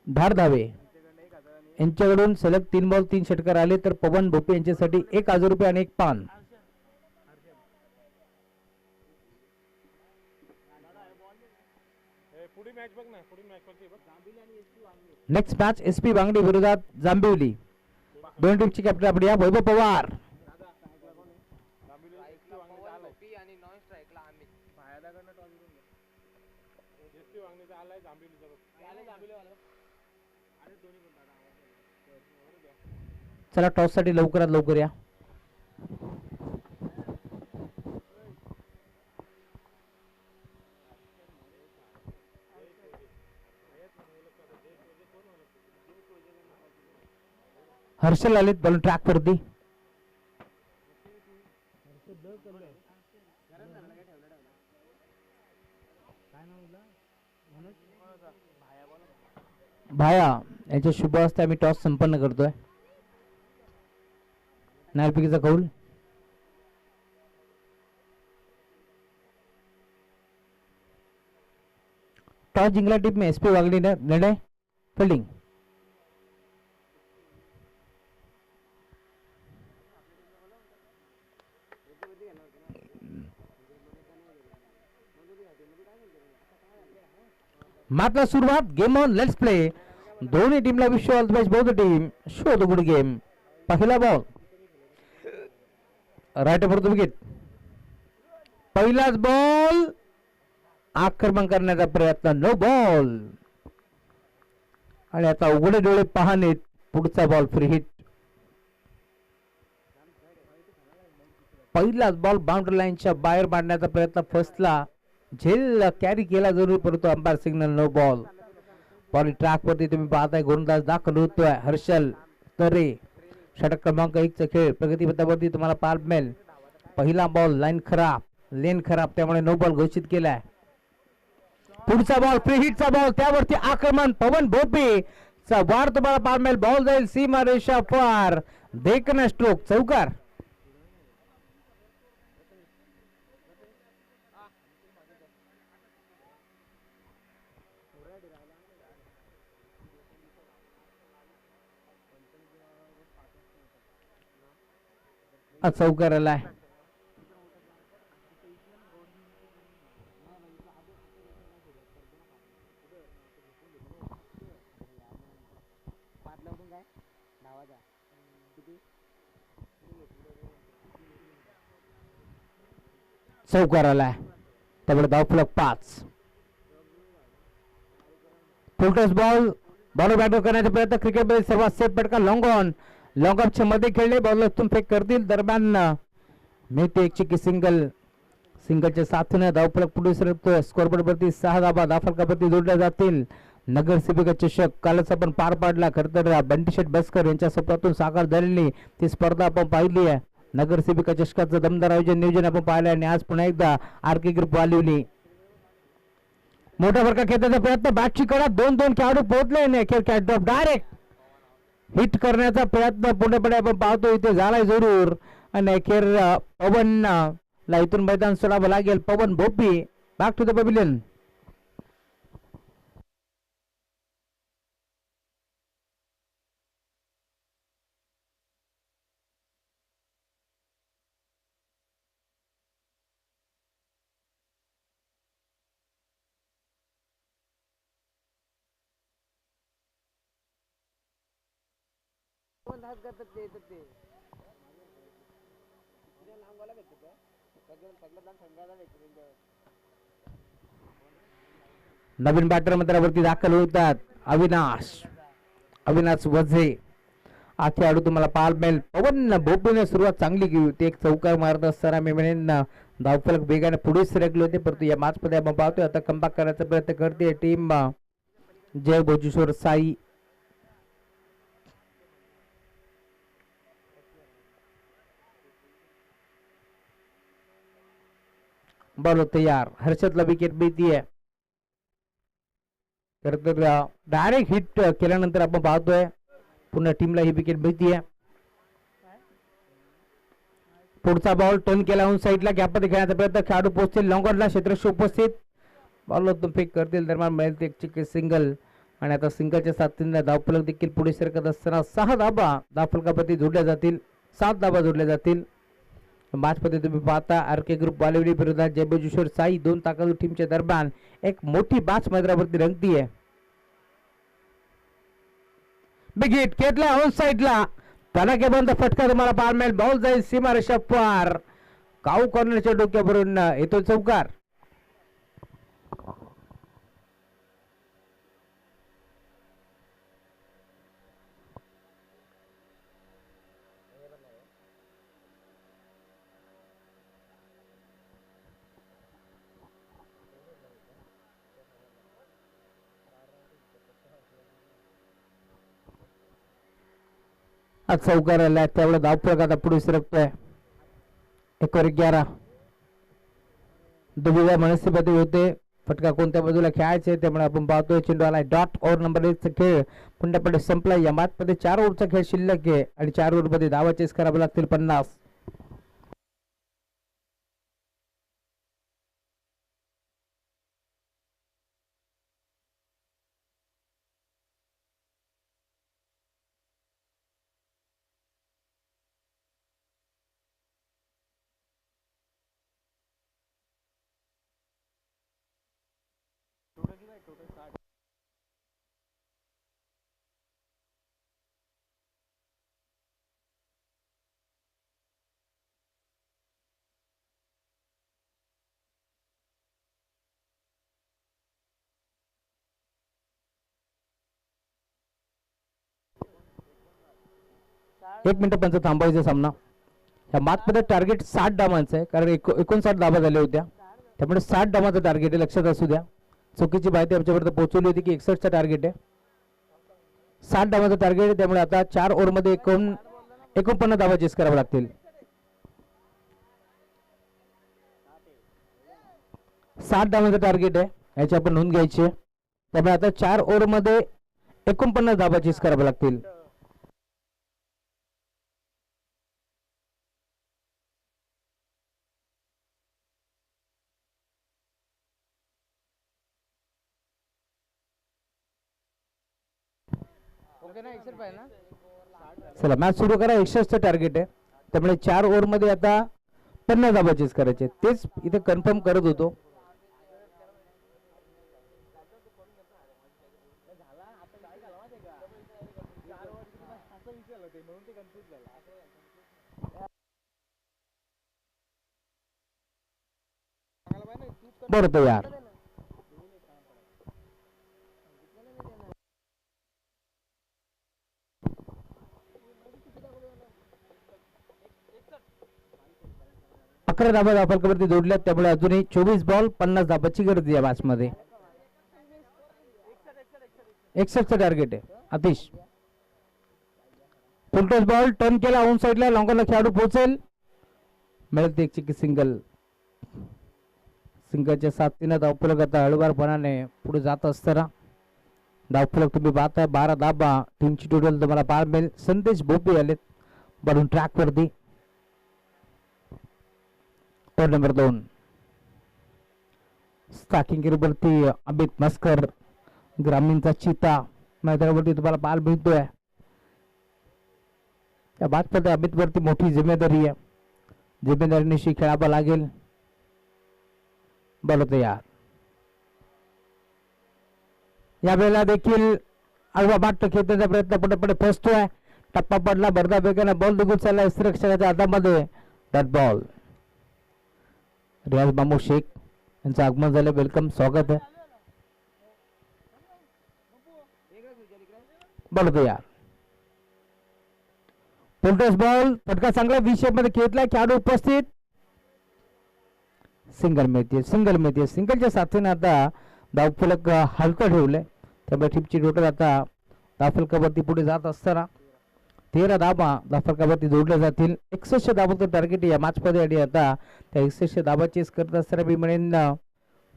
धारधावे यांच्याकडून सलग 3 बॉल 3 षटकार आले तर पवन भोपे यांच्यासाठी 1000 रुपये आणि 1 पान. नेक्स्ट मॅच एसपी बांगडी विरोधात जांभिवली. दोन टीमची कॅप्टन आपण या. वैभव पवार चला टॉस साठी लवकरात लवकर या. हर्षल आलेत बॉल ट्रॅक वरती. भाया याच्या शुभ हस्ते आम्ही टॉस संपन्न करतोय. नायलपिकीचा कौल. टॉस जिंकला टीम में एसपी वागली ने निर्णय फील्डिंग. मात्र सुरुवात गेम ऑन लेट्स प्ले. दोन्ही टीमला wish all the best both team. Show the good game. पहिला ball right for the wicket. पहिलाच बॉल आक्रमण करण्याचा प्रयत्न. No ball. आणि आता उघडे डोळे पाहणे पुढचा बॉल फ्री हिट. पहिलाच बॉल बाउंड्री लाईनच्या बाहेर मारण्याचा प्रयत्न. फर्स्टला झेल कॅरी केला जरूर परंतु umpire signal no ball. Ball track वरती तुम्ही पाहताय गोलंदाज दाखल होतोय हर्षल तरे. षटक क्रमांक 1 चा खेळ प्रगतीपथावरती तुम्हाला पाहायला मिळेल. पहिला बॉल लाईन खराब लेन खराब त्यामुळे नो बॉल घोषित केलाय. पुढचा बॉल फ्री हिटचा बॉल त्यावरती आक्रमण पवन भोपे चा वार तुम्हाला पाहायला मिळेल. बॉल जाईल सीमा रेषा पार. देखना स्ट्रोक चौकार. चौकार आलाय. चौकार आलाय त्यामुळे धावफलक 5. फुलटॉस बॉल बॉलर बॅटर करण्याचा प्रयत्न. क्रिकेटमध्ये सर्वात सेफ फटका लॉंग ऑन. लॉंग ऑफच्या मध्ये खेळले. बॉलर तुम फेक करतील दरम्यान मिळते एक चिकी सिंगल. सिंगलच्या साथीने धावफलक पुढे सरकतोय. स्कोरबोर्ड वरती 6 धाबा धावफलकावरती जोडल्या जातील. नगरसेविका चषक कालच आपण पार पाडला. खरं तर बंटी शेठ बस्कर यांच्या स्वप्नातून साकार झालेली ती स्पर्धा आपण पाहिली आहे. नगरसेविका चषकाचं दमदार आयोजन नियोजन आपण पाहिलं आणि आज पुन्हा एकदा आरके ग्रुप वालिवली मोठा फरका खेळण्याचा प्रयत्न. बॅटची कडा 2-2 खेळाडू पोहोचले आणि अखेर कॅच ड्रॉप डायरेक्ट हिट करण्याचा प्रयत्न पुढे आपण पाहतो इथे झालाय जरूर. आणि अखेर पवन ला इथून मैदान सोडावं लागेल. Pawan Bhopi back to the pavilion. नवीन बॅटर मंत्रावरती दाखल होतात अविनाश वझे. हा खेळाडू तुम्हाला पाहायला मिळेल. पवन भोपेने सुरुवात चांगली केली होती. एक चौकार मारत असताना मी म्हणेन धावफलक वेगाने पुढे सरकले होते, परंतु या मॅच मध्ये आपण पाहतोय आता कमबॅक करण्याचा प्रयत्न करते टीम जय भोजेश्वर साई. बॉल तयार. हर्षदला विकेट मिळतीये. डायरेक्ट हिट केल्यानंतर आपण पाहतोय पुन्हा टीमला ही विकेट मिळतीये. पुढचा बॉल टर्न केला ऑन साईडला गॅपमध्ये खेळण्याचा प्रयत्न. खेळाडू पोहोचतील लॉंगॉनला क्षेत्ररक्षक उपस्थित. बॉल फेक करतील दरम्यान मिळेल ते एक सिंगल आणि आता सिंगलच्या साथीने धावफलक देखील पुढे सरकत असताना 6 धाबा धावफलकाप्रती जोडल्या जातील. 7 धाबा जोडल्या जातील. मॅच मध्ये तुम्ही पाहता आरके ग्रुप बालेवडी विरोधात जय भोजेश्वर साई दोन ताकद टीमच्या दरम्यान एक मोठी मॅच मैदानावरती रंगतीये. बिग हिट घेतला ऑन साईडला. तडाखेबंद फटका तुम्हाला पाहायला मिळेल. बॉल जाईल सीमारेषा पार. काऊ कॉर्नरच्या डोक्यावरून येतो चौकार. चौकार आला त्यावेळेला धावफलक आता पुढे सरकतोय. 1-11 दुविधा मनस्थिती होते. फटका कोणत्या बाजूला खेळायचे त्यामुळे आपण पाहतोय चेंडू आलाय डॉट ओव्हर नंबर 1 चा खेळ पुन्हा संपला. या मॅच मध्ये 4 ओव्हरचा खेळ शिल्लक आहे आणि 4 ओव्हर मध्ये धावा चेस करावे लागतील 50. एक मिनिट पंच थांबवायचा सामना. या मॅच मध्ये टार्गेट 60 डावांचं आहे कारण 59 धावा झाल्या होत्या त्यामुळे 60 डावांचं टार्गेट आहे. लक्षात असू द्या. चुकीची माहिती आमच्यापर्यंत पोहोचवली होती की 61चं टार्गेट आहे. 60 डावांचं टार्गेट आहे त्यामुळे आता 4 ओव्हर मध्ये 49 धावा चेस कराव्या लागतील. 60 धावांचं टार्गेट आहे याची आपण नोंद घ्यायची आहे. त्यामुळे आता 4 ओव्हर मध्ये 49 धावा चेस कराव्या लागतील. चला मॅच सुरू करा. 61चं टार्गेट आहे त्यामुळे 4 ओव्हर मध्ये आता 50 धावा चेस करायचे. तेच इथे कन्फर्म करत होतो. बरं तयार. अकरा धाबा धावफलकावरती जोडल्यात त्यामुळे अजूनही 24 बॉल 50 धाबाची गरज आहे या मॅच मध्ये. 61चं टार्गेट आहे. आतिश फुलटॉस बॉल टर्न केला ऑन साईडला. लॉंगरला खेळाडू पोहोचेल. मिळेल ते एक सिंगल. सिंगलच्या साथीनं धावफलक आता हळूवारपणाने पुढे जात असताना धावफलक तुम्ही पाहताय 12 धाबा टीमची टोटल तुम्हाला पाहायला मिळेल. संदेश भोपे आलेत बॉलिंग ट्रॅक वरती. ओव्हर नंबर 2 स्टार्टिंग वरती अमित मस्कर ग्रामीणचा चिता मैदानावरती तुम्हाला पाहायला मिळतोय. त्या बादमध्ये अमित वरती मोठी जिम्मेदारी आहे. जिम्मेदारीनिशी खेळावं लागेल. बॉल तयार. यावेळेला देखील आडवा बाट खेळण्याचा प्रयत्न पुढे पोहोचतोय. टप्पा पडला भरदा बेगाने बॉल निघून चालला रक्षकाच्या हातामध्ये. Dot ball. रियाज मामू शेख यांचं आगमन झालं. वेलकम स्वागत आहे. बॉल तयार. पुलटॉस बॉल फटका चांगला व्ही शेप मध्ये खेळलाय. खेळाडू उपस्थित. सिंगल मिळते. सिंगलच्या साथीने आता धावफलक हलकं ठेवलंय. त्यामुळे टीमची टोटल आता धावफलकावरती पुढे जात असताना 13 धाबा धावफलकावरती जोडल्या जातील. 61 धाबाचं टार्गेट या मॅच मध्ये आणि आता त्या 61 धाबाचीच करत असताना मी म्हणेन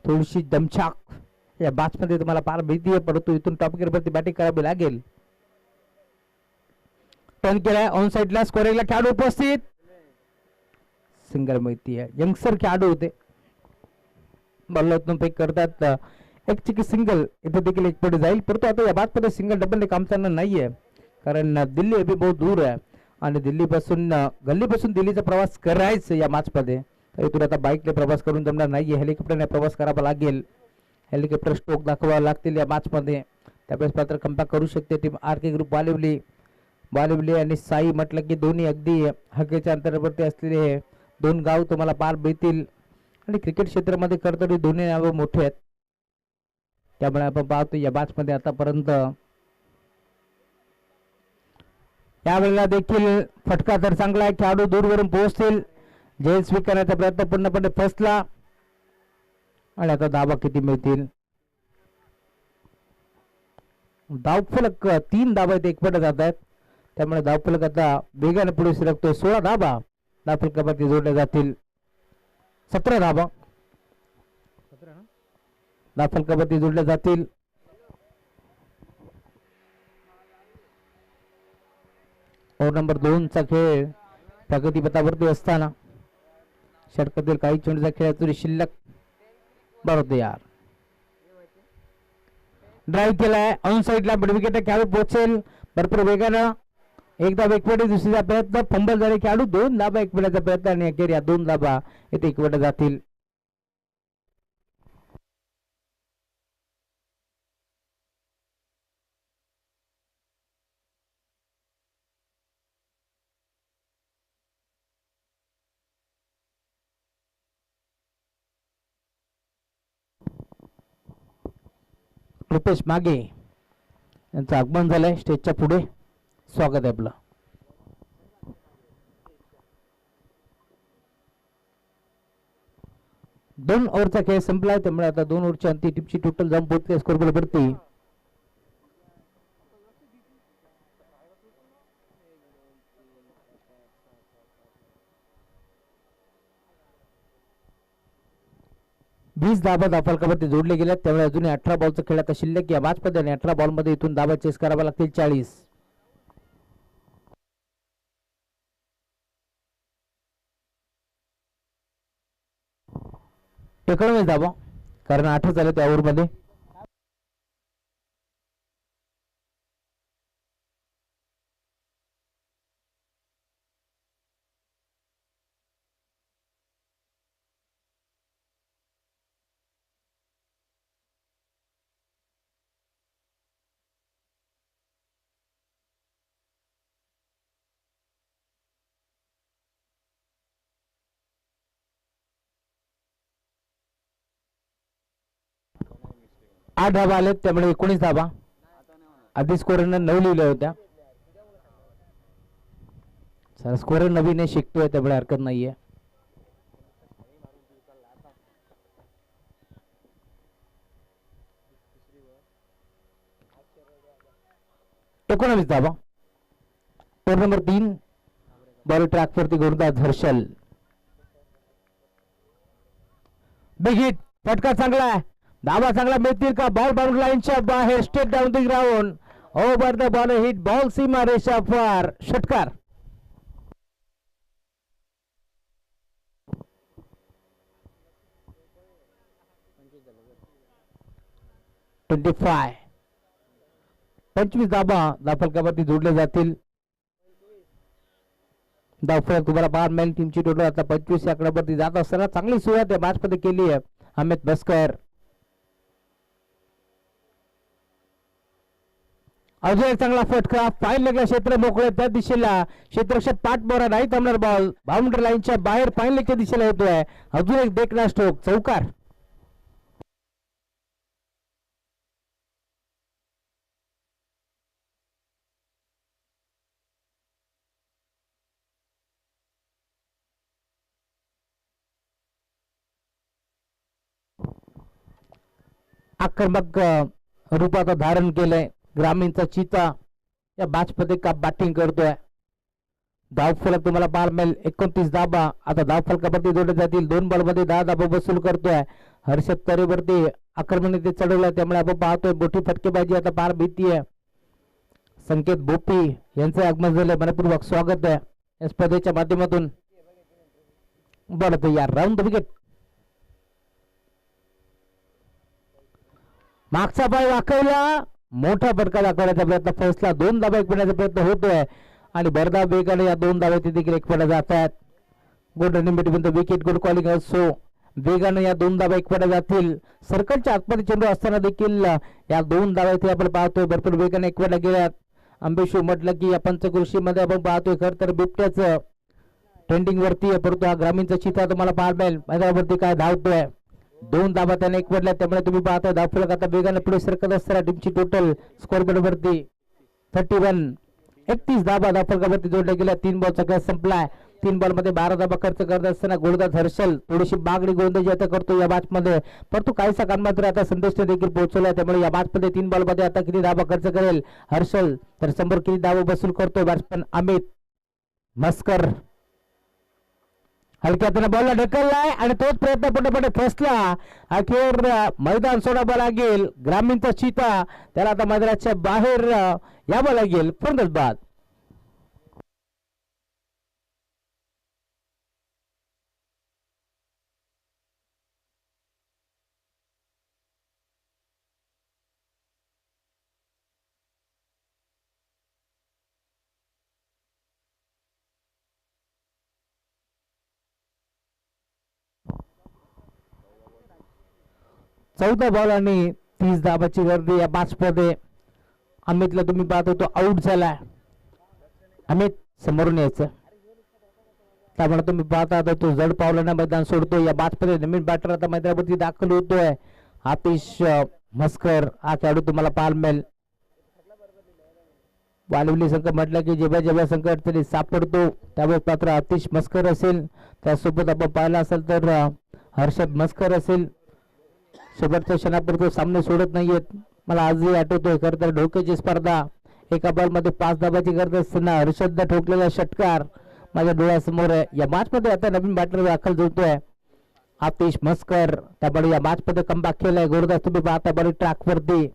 थोडीशी दमछाक या मॅच मध्ये तुम्हाला पार भीती परंतु इथून टॉप गिअर वरती बॅटिंग करावी लागेल. टर्न केलाय ऑन साइडला. स्कोरिंगला खेळाडू उपस्थित. सिंगल माहिती आहे. यंगस्टर खेळाडू होते. बॉलरतून फेक करतात. एक चिकी सिंगल इथे देखील एक पुढे जाईल परंतु आता या बाद मध्ये सिंगल डबल काम चालणार नाहीये कारण दिल्ली अभी बहुत दूर आहे आणि दिल्लीपासून गल्लीपासून दिल्लीचा प्रवास करायचा या मॅच मध्ये. तर इथून आता बाईकने प्रवास करून जमणार नाहीये. हेलिकॉप्टरने प्रवास करावा लागेल. हेलिकॉप्टर स्ट्रोक दाखवावा लागतील या मॅच मध्ये. त्यावेळेस मात्र कमबॅक करू शकते टीम आर के ग्रुप बालिवली आणि साई. म्हटलं की दोन्ही अगदी हक्केच्या अंतरावरती असलेले दोन गाव तुम्हाला पार मिळतील आणि क्रिकेट क्षेत्रामध्ये करतरी दोन्ही नाव मोठे आहेत. त्यामुळे आपण पाहतो या मॅच मध्ये आतापर्यंत यावेळेला देखील फटका तर चांगला आहे. खेळाडू दूरवरून पोहोचतील. झेल स्वीकारण्याचा प्रयत्न पूर्णपणे फसला आणि आता धाबा किती मिळतील. धावफलक 3 धाबा इथे एकपट जात आहेत. त्यामुळे धावफलक आता वेगाने पुढे सरकतोय. 16 धाबा धावफलकावरती जोडले जातील. 17 धाबा धावफलकावरती जोडले जातील. ओव्हर नंबर 2 चा खेळ प्रगतीपथावरती असताना षटकातील काही चेंडूचा खेळ तरी शिल्लक. बरोबर यार. ड्राईव्ह केलाय ऑन साइडला. मिड विकेट खेळाडू पोहोचेल भरपूर वेगानं. एकदा एकवटे दुसरीचा प्रयत्न. फंबल झाले खेळाडू. 2 धाबा एकवटाचा प्रयत्न आणि अखेर या 2 धाबा इथे एकवट जातील. रुपेश मागे यांचं आगमन झालंय स्टेजच्या पुढे. स्वागत आहे आपलं. दोन ओव्हरचा खेळ संपलाय त्यामुळे आता 2 ओव्हरच्या अंती टीमची टोटल जाऊन पोहोचली स्कोर वरती. वीस धाबा धावफलकावरती जोडले गेल्यात. त्यामुळे अजूनही 18 बॉलचा खेळ आता शिल्लक या मॅच मध्ये आणि 18 बॉल मध्ये इथून धाबा चेस करावा लागतील 40. एकोणवीस धाबा कारण 8 झाले त्या ओव्हर मध्ये. आठ धाबा आलेत त्यामुळे 19 धाबा. आधी स्कोररनं 9 लिहिल्या होत्या. स्कोरर नवीन आहे शिकतोय त्यामुळे हरकत नाहीये. एकोणवीस धाबा. ओव्हर नंबर 3 बॉल ट्रॅक वरती गोलंदाज हर्षल. Big hit. फटका चांगला आहे. धाबा चांगला मिळतील का. बॉल बाउंड्री लाईनच्या बाहेर straight down the ground. Over the ball hit. Ball सीमा रेषा पार. षटकार. (25) 25 धाबा धावफलकावरती जोडले जातील. धावफलक तुम्हाला पार मेन टीमची टोटल आता 25 या आकड्यावरती जात असताना चांगली सुरुवात या मॅच मध्ये केली आहे अमित बस्कर. अजून एक चांगला फटका. फाईल लागला. क्षेत्र मोकळे त्या दिशेला. क्षेत्ररक्षक पाठ मोरा नाही थांबणार. बॉल बाउंड्री लाईनच्या बाहेर फाईल लेगच्या दिशेला होतोय. अजून एक देखना स्ट्रोक. चौकार. आक्रमक रूपात धारण केलंय. ग्रामीणचा चिता या मॅचमध्ये का बॅटिंग करतोय. धावफलक तुम्हाला पाहायला मिळेल 29 धाबा. आता धावफलकावरती जोडले जातील. 2 बॉलमध्ये 10 धाबा वसूल करतोय. हर्षद तरेवरती आक्रमण ते चढवलंय, त्यामुळे आपण पाहतोय मोठी फटकेबाजी आता पार भीतीये. संकेत भोपी यांचं आगमन झालंय. मनपूर्वक स्वागत आहे या स्पर्धेच्या माध्यमातून. बरं या राऊंड विकेट. मागचा पाय वाकवला. मोठा फटका दाखवण्याचा प्रयत्न. फैसला 2 धाबा एकवटण्याचा प्रयत्न होतोय आणि भरधाव वेगाने या 2 धाबा देखील एकवटल्या जात आहेत. Good running between the wicket. Good calling असो. वेगाने या 2 धाबा एकवटल्या जातील. सर्कलच्या आतमध्ये चेंडू असताना देखील या 2 धाबा इथे आपण पाहतोय भरपूर वेगाने एकवटल्या गेल्यात. अंबेशू म्हटलं की या पंचकृषीमध्ये आपण पाहतोय खर तर बिबट्याचं ट्रेंडिंग वरती आहे, परंतु हा ग्रामीणचा चित्रा तुम्हाला पाहायला मिळेल. मैदानावरती काय धावतोय. 2 धाबा त्याने एकवटल्या, त्यामुळे तुम्ही पाहताय धावफलक आता वेगाने पुढे सरकत असताना टीमची टोटल स्कोर वरती 31. 31 धाबा धावफलकावरती जोडल्या गेल्या. 3 बॉलचा खेळ संपलाय. 3 बॉलमध्ये 12 धाबा खर्च करत असताना गोलंदाज हर्षल थोडीशी बागडी गोलंदाजी आता करतो या मॅचमध्ये, परंतु काहीसा कान मात्र आता संदेशने देखील पोहोचवलाय. त्यामुळे या मॅचमध्ये 3 बॉलमध्ये आता किती धाबा खर्च करेल हर्षल, तर समोर किती धाबा वसूल करतोय बॅट्समन अमित मस्कर. हलक्यातून बॉलला ढकललाय आणि तोच प्रयत्न पुढे फसला. अखेर मैदान सोडावं लागेल. ग्रामीणचा चिता त्याला आता मैदानाच्या बाहेर यावं लागेल. फलंदाज बाद. चौदा बॉल आणि 30 धाबाची गर्दी या मॅचमध्ये. अमितला तुम्ही पाहतो तो आउट झालाय. अमित समोरून यायचं, त्यामुळे तुम्ही पाहता आता तो जड पावलानं मैदान सोडतो. या मॅचमध्ये नवीन बॅटर आता मैदानावरती दाखल होतोय. आतिश मस्कर हा खेळाडू तुम्हाला पाहायला मिळेल. वालवली संघ म्हटलं की जेव्हा जेव्हा संकट तरी सापडतो त्यावेळेस मात्र आतिश मस्कर असेल, त्यासोबत आपण पाहिला असेल तर हर्षद मस्कर असेल. शेवटच्या क्षणापर्यंत सामने सोडत नाहीयेत. मला आजही आठवतोय खरं तर ढोक्याची स्पर्धा. एका बॉलमध्ये 5 धाबाची गरज असताना हर्षदने ठोकलेला षटकार माझ्या डोळ्यासमोर आहे. या मॅचमध्ये आता नवीन बॅटर दाखल होतोय आतिश मस्कर, त्यामुळे या मॅचमध्ये कमबॅक केलाय. गोरदास तुम्ही पाहता बरी ट्रॅक वरती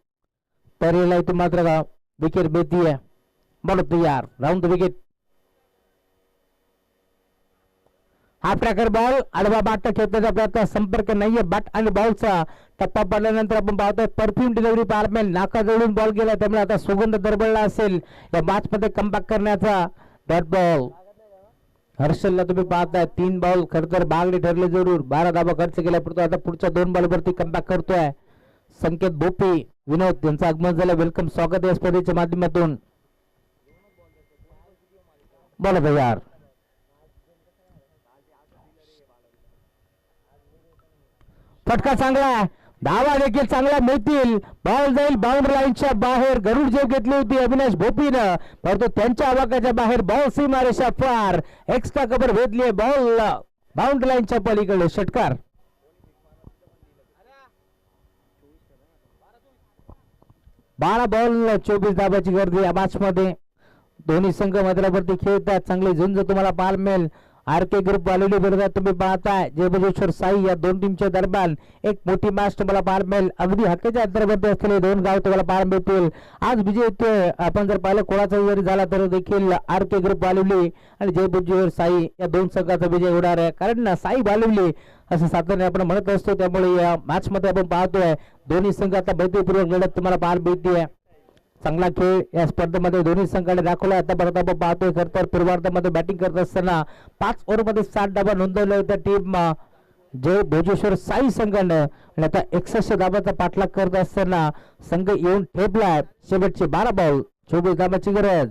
तरीला इथे मात्र विकेट मिळतीये. बॉल तयार. Round the wicket. हा प्रकार बॉल आडवा बाट खेळण्याचा प्रयत्न. संपर्क नाहीये बॅट आणि बॉलचा. टप्पा पडल्यानंतर आपण पाहतोय परफ्यूम डिलिव्हरी पारमेल नाका जवळून बॉल गेला, त्यामुळे आता सुगंध दरबळला असेल या मॅच मध्ये कमबॅक करण्याचा. Dot ball. हर्षलला तुम्ही पाहताय 3 बॉल खरं तर बागडी ठरले जरूर. 12 धाबा खर्च केला, परंतु आता पुढच्या 2 बॉल वरती कमबॅक करतोय. संकेत भोपी विनोद यांचं आगमन झालं. वेलकम, स्वागत या स्पर्धेच्या माध्यमातून. बोला तयार. फटका चांगला, धावा देखील चांगला मिळतील. बॉल जाईल बाउंड्री लाईनच्या बाहेर. गरुड जेव घेतली होती अविनाश भोपीनं, परंतु त्यांच्या आवाकाच्या बाहेर बॉल सीमारेषा पार. एक्स्ट्रा कव्हर भेटली. बॉल बाउंड्री लाईनच्या पलीकडे षटकार. 12 बॉल 24 धाबाची गर्दी या मॅच मध्ये. दोन्ही संघ मैदानावरती खेळतात. चांगली झुंज तुम्हाला पाहायला मिळेल. आर के ग्रुप वालेली विरोधात तुम्ही पाहताय जय बजेश्वर साई या 2 टीमच्या दरम्यान एक मोठी मॅच तुम्हाला पाहायला मिळेल. अगदी हक्काच्या अंतर्गत असलेले 2 गाव तुम्हाला पाहायला मिळतील. आज विजय येतोय. आपण जर पाहिलं कोणाचा जरी झाला तर देखील आर के ग्रुप वालेली आणि जय बजेश्वर साई या 2 संघाचा विजय होणार आहे, कारण साई वालेली असं साधारण आपण म्हणत असतो. त्यामुळे या मॅच मध्ये आपण पाहतोय दोन्ही संघ आता मैत्रीपूर्वक लढत तुम्हाला पाहायला मिळते. चांगला खेळ या स्पर्धेमध्ये दोन्ही संघाने दाखवला. आता परत आपण पाहतोय खरं तर पूर्वार्धामध्ये बॅटिंग करत असताना 5 ओव्हरमध्ये 60 धाबा नोंदवल्या होत्या टीम जय भोजेश्वर साई संघानं, आणि आता 61 धाबाचा पाठलाग करत असताना संघ येऊन ठेपलाय. शेवटचे 12 बॉल 24 धाबाची गरज.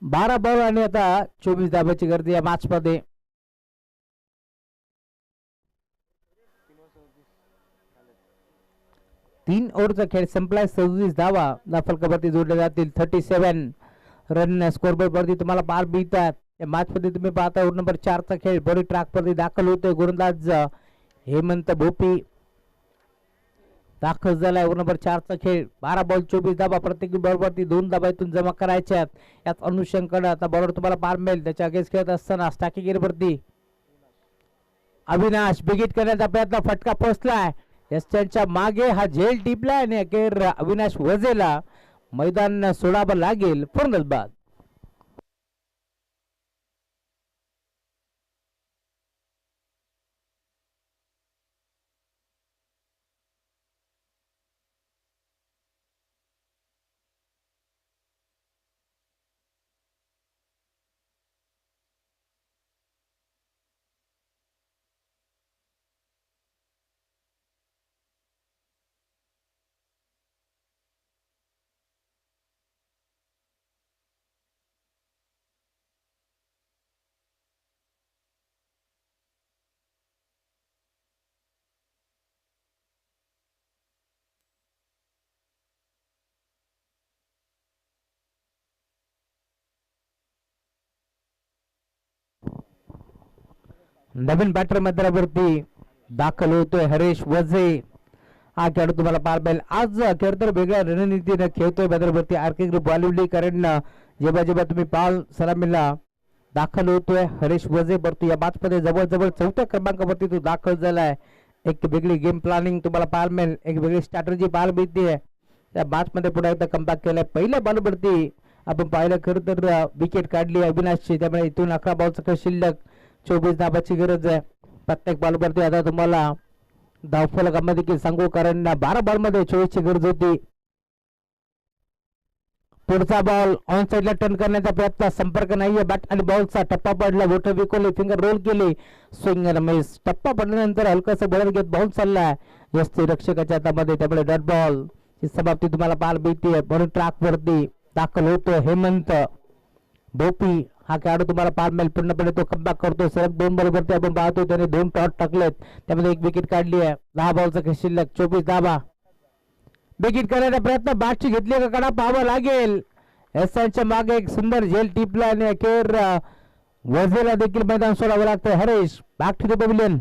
12 बॉल आणि आता 24 धाब्याची गर्दी या मॅच मध्ये. तीन ओव्हरचा खेळ संपलाय. 26 धावा फलकावरती जोडल्या जातील. 37 रन स्कोर बोर्ड वरती तुम्हाला पार मिळतात. या मॅच मध्ये तुम्ही पाहता ओव्हर नंबर 4 चा खेळ बरी ट्रॅक वरती दाखल होतोय. गोलंदाज हेमंत भोपी दाखल झालाय. ओव्हर नंबर 4 चा खेळ. 12 बॉल 24 धावा प्रत्येकी बॉल वरती 2 धाबा इथून जमा करायच्यात. यात अनुषंगाने आता बॉलर तुम्हाला पार मिळेल. त्याच्या अगेन्स्ट खेळत असताना स्टॅकिंग गिर वरती अविनाश बिगिट करण्याचा प्रयत्न. फटका पोहोचलाय. त्यांच्या मागे हा झेल टिपलाय आणि अखेर अविनाश वझेला मैदान सोडावं लागेल. फर्नस बाद. नवीन बॅटर मैदानावरती दाखल होतोय हरेश वझे. हा खेळाडू तुम्हाला पार मिळेल. आज खेळ तर वेगळ्या रणनीतीने खेळतोय मैदानावरती आरके ग्रुप वालिवली. कारण जेव्हा जेव्हा तुम्ही पाल सलामीला दाखल होतोय हरेश वझे परंतु या मॅच मध्ये जवळजवळ 4थ्या क्रमांकावरती तो दाखल झालाय. एक वेगळी गेम प्लॅनिंग तुम्हाला पाहायला मिळेल. एक वेगळी स्ट्रॅटेजी पाहायला मिळते. त्या मॅच मध्ये पुन्हा एकदा कमबॅक केलाय. पहिल्या बॉलवरती आपण पाहिलं खरं तर विकेट काढली अविनाशची. त्यामुळे इथून 11 बॉलचा शिल्लक 24 धाबाची गरज आहे प्रत्येक बॉलवरती. आता तुम्हाला धावफलकामध्ये देखील सांगू कारण 12 बॉल मध्ये 24 ची गरज होती. पुढचा बॉल ऑन साइडला टर्न करण्याचा प्रयत्न. संपर्क नाहीये. बॅट आणि बॉलचा टप्पा पडला. बोट विकवली. फिंगर रोल केली. Swing miss. टप्पा पडल्यानंतर हलकासा बॉलर घेत बाउन्स चाललाय यष्टी रक्षकाच्या हातामध्ये. त्यामुळे डॉट बॉल ची समाप्ती तुम्हाला पाहायला मिळते. म्हणून ट्रॅक वरती दाखल होतो हेमंत भोपी. हा खेळाडू तुम्हाला पार मिळेल. पूर्णपणे तो कमबॅक करतो. सलग 2 बॉलवरती आपण पाहतो त्याने 2 टॉट टाकलेत. त्यामध्ये एक विकेट काढली आहे. 10 बॉलचा शिल्लक 24 धाबा. विकेट करण्याचा प्रयत्न. बॅटची घेतली का कडा पाहावा लागेल. एसच्या मागे एक सुंदर झेल टिपला आणि अखेर वझेला देखील मैदान सोडावं लागतं. Haresh back to the pavilion.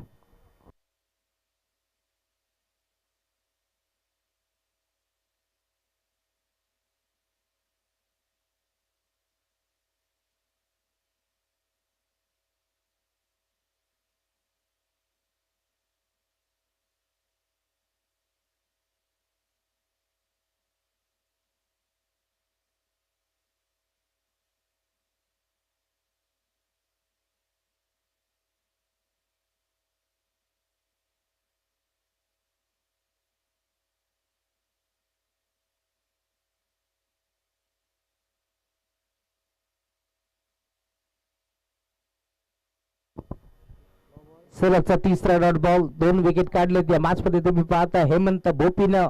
सलगचा तिसरा डॉट बॉल. 2 विकेट काढलेत या मॅच मध्ये. तुम्ही पाहता हेमंत भोपीनं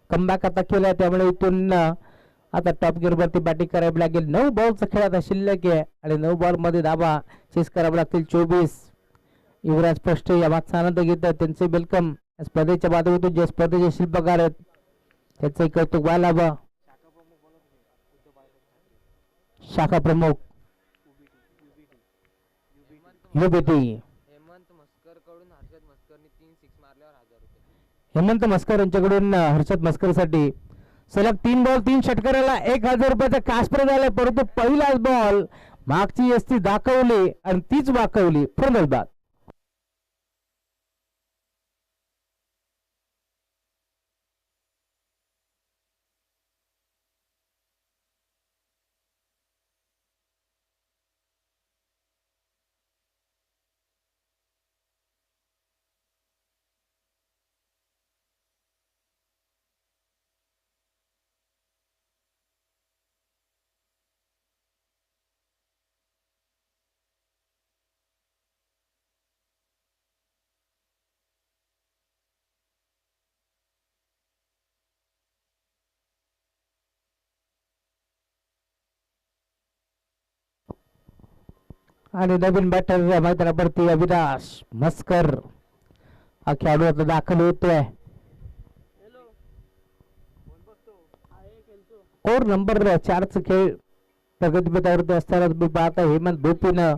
कमबॅक आता केलाय. त्यामुळे इथून आता टॉप गिअर वरती बॅटिंग करावी लागेल. 9 बॉलचा खेळ आता शिल्लक आहे आणि 9 बॉल मध्ये धाबा चेस करावे लागतील 24. युवराज स्पष्ट या मॅचचा आनंद घेत आहेत. त्यांचे वेलकम स्पर्धेच्या माध्यमातून जे स्पर्धेचे शिल्पकार आहेत त्यांचे कौतुक व्हायला हवं. शाखा प्रमुख युबीटी हेमंत मस्कर यांच्याकडून हर्षद मस्करसाठी सलग 3 बॉल 3 षटकाराला 1000 रुपयाचा कॅश प्राइज आलाय. परंतु पहिलाच बॉल मागची यष्टी दाखवली आणि तीच वाकवली. फर्नस बाद. आणि नवीन बॅटर मैदानावरती अविनाश मस्कर हा खेळाडू आता दाखल होतोय. कोर नंबर 4 चा खेळ प्रगतीपथावरती असताना तुम्ही पाहता हेमंत भोपीनं